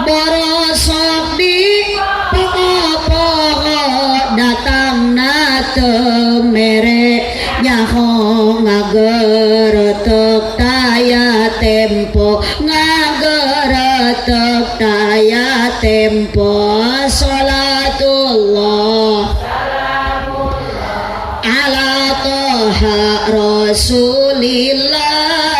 borosok di pokok-pokok datang na temere nyaho ngageretek taya tempo ngageretek taya tempo sholatullah ala toha rasulillah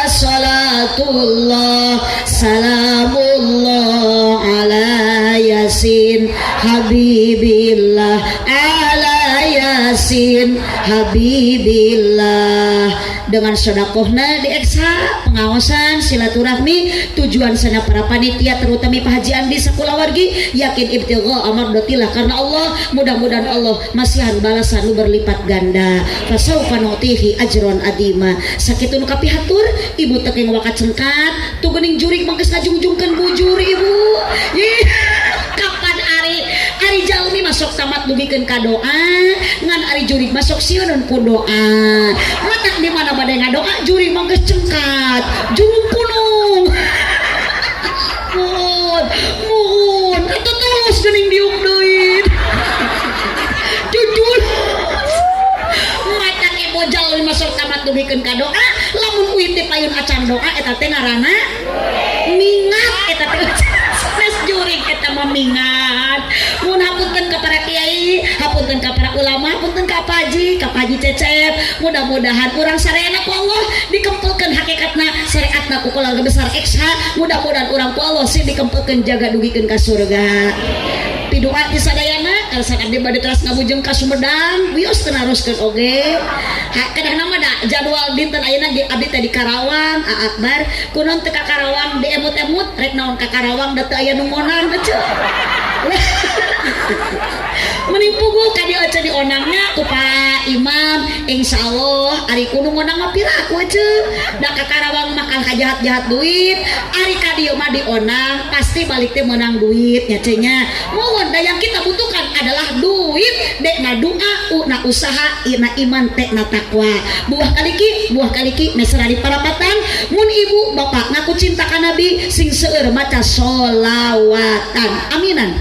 sholatullah salamullah ala yasin habibillah ala yasin habibillah dengan sedekahna di eksa pengawasan silaturahmi tujuan sana para panitia terutama Pak Haji Andi sakulawargi yakin ibtigha amardatillah karena Allah mudah-mudahan Allah masihan balasan nu berlipat ganda fasaufa nutihi ajron adima sakitu nu kapihatur ibu teu wakat cengkat tu geuning jurig manggeus ngajungjungkeun bujur ibu kapan ari jalmi masuk tamat dugikeun ka doa ngan ari jurig masuk sieun ku doa matak di mana bade ngadoa jurig mah geus cengkat jurung punung muhun atuh tulus geuning diuk deui jujur matak ibu jalmi masuk tamat dugikeun ka doa lamun uit teh payun acan doa eta teh ngaranna mingat eta teh nes jurig eta mah mingat Mun hapunten ka para kiai, hapunten ka para ulama, hapunten ka Paji Cecep. Mudah-mudahan urang sarena ku Allah dikempelkeun hakikatna syariatna ku keluarga besar XH. Mudah-mudahan urang ku Allah sih dikempelkeun jaga dugikeun ka surga. Pidoa ti sadayana kalsan abdi bade teras ngabujeng ka Sumedang, wios teu naroskeun oge. Kedah nama da jadwal dinten ayeuna abdi teh di Karawang, Akbar. Kunaon teu ka Karawang diemut-emut rek naon ka Karawang da teu aya nu monan teh. Mending puguh ka dieu di onangnya ku Pak Imam, insyaallah ari kudu ngonang mah piraku ceuk. Da ka Karawang makan kajahat-jahat duit, ari ka dieu mah di onang pasti balik teh menang duit nya cenah. Mohon da yang kita butuhkan adalah duit, dek na doa, na usaha, na iman, teh na takwa. Buah kaliki mesra di parapatan. Mun ibu bapak ngaku cinta ka Nabi sing seueur maca sholawatan. Aminan.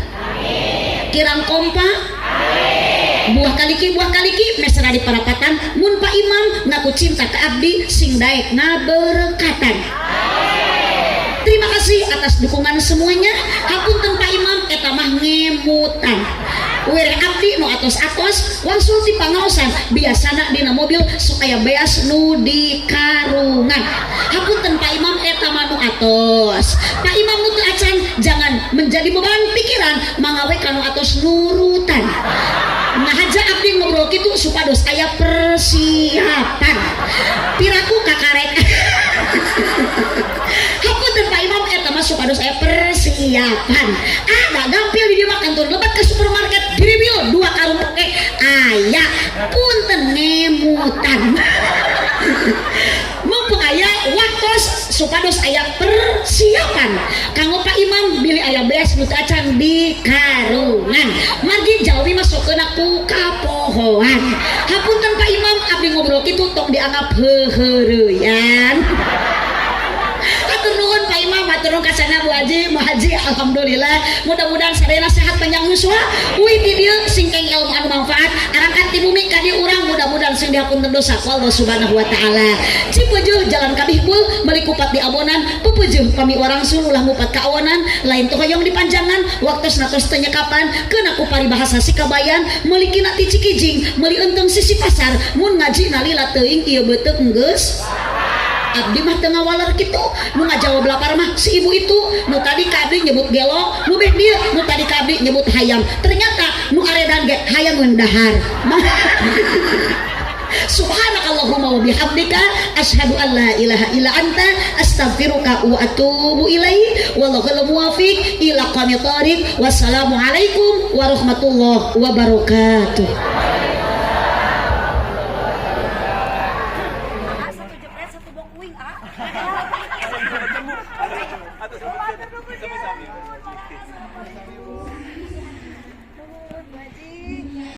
Kirang kompa. Buah kaliki mesra di parapatan. Mun Pak Imam ngaku cinta ke abdi sing daek ngaberkatan. Terima kasih atas dukungan semuanya. Hapunten Pak Imam eta mah ngemutan. Were abdi nu atos-atos wangsul ti pangaosan biasana dina mobil supaya beas nu di karungan. Hapunten Pak Imam eta mah nu atos. Pak Imam nu teu acan jangan menjadi beban pikiran mangawe kanu atos nurutan. Nah aja abdi ngobrol kitu supados aya persiapan. Piraku kakarek. Hapunten Pak Imam eta mah supados aya persiapan. Da gampil di dieu mah kantor lebat ke supermarket direview 2 karung oke aya punten ngemutan. Mumpung aya waktos supados aya persiapan kanggo Pak Imam bilih aya beas nu teu acan di karungan. Margi jawi masukkeun ku kapohoan. Hapunten Pak Imam abdi ngobrol kitu tong dianggap heuheureyan. Atur nuhun Pak Imam, atur nuhun kasana Bu Haji, Mu Haji, alhamdulillah. Mudah-mudahan sadayana sehat panjang yuswa. Uwi di dieu singkeng ilmu anu manfaat. Arangkan ti bumi ka dieu urang mudah-mudahan sing dihapunten dosa ku Allah Subhanahu wa taala. Cipeujuh jalan kabihbul meuli kupat di abonan, pupeujuh pami urang sululah mupat ka awonan, lain teu hoyong dipanjangan, waktos natos teu nyekapan, keuna ku paribahasa sikabayan, meuli kina ti Cikijing, meuli eunteng sisi pasar, mun ngaji nalila teuing ieu beuteuk geus. Abdi mah tengah waler gitu nu ngajawab lapar mah si ibu itu nu tadi kabdi nyebut gelo nu beh dia nu tadi kabdi nyebut hayam ternyata nu aredan ge hayam ngendahar. Subhanakallahumma wa bihamdika asyhadu an la ilaha illa anta astaghfiruka wa atubu ilaihi wallahul muwaffiq ila aqwamit thoriq. Wassalamualaikum warahmatullahi wabarakatuh.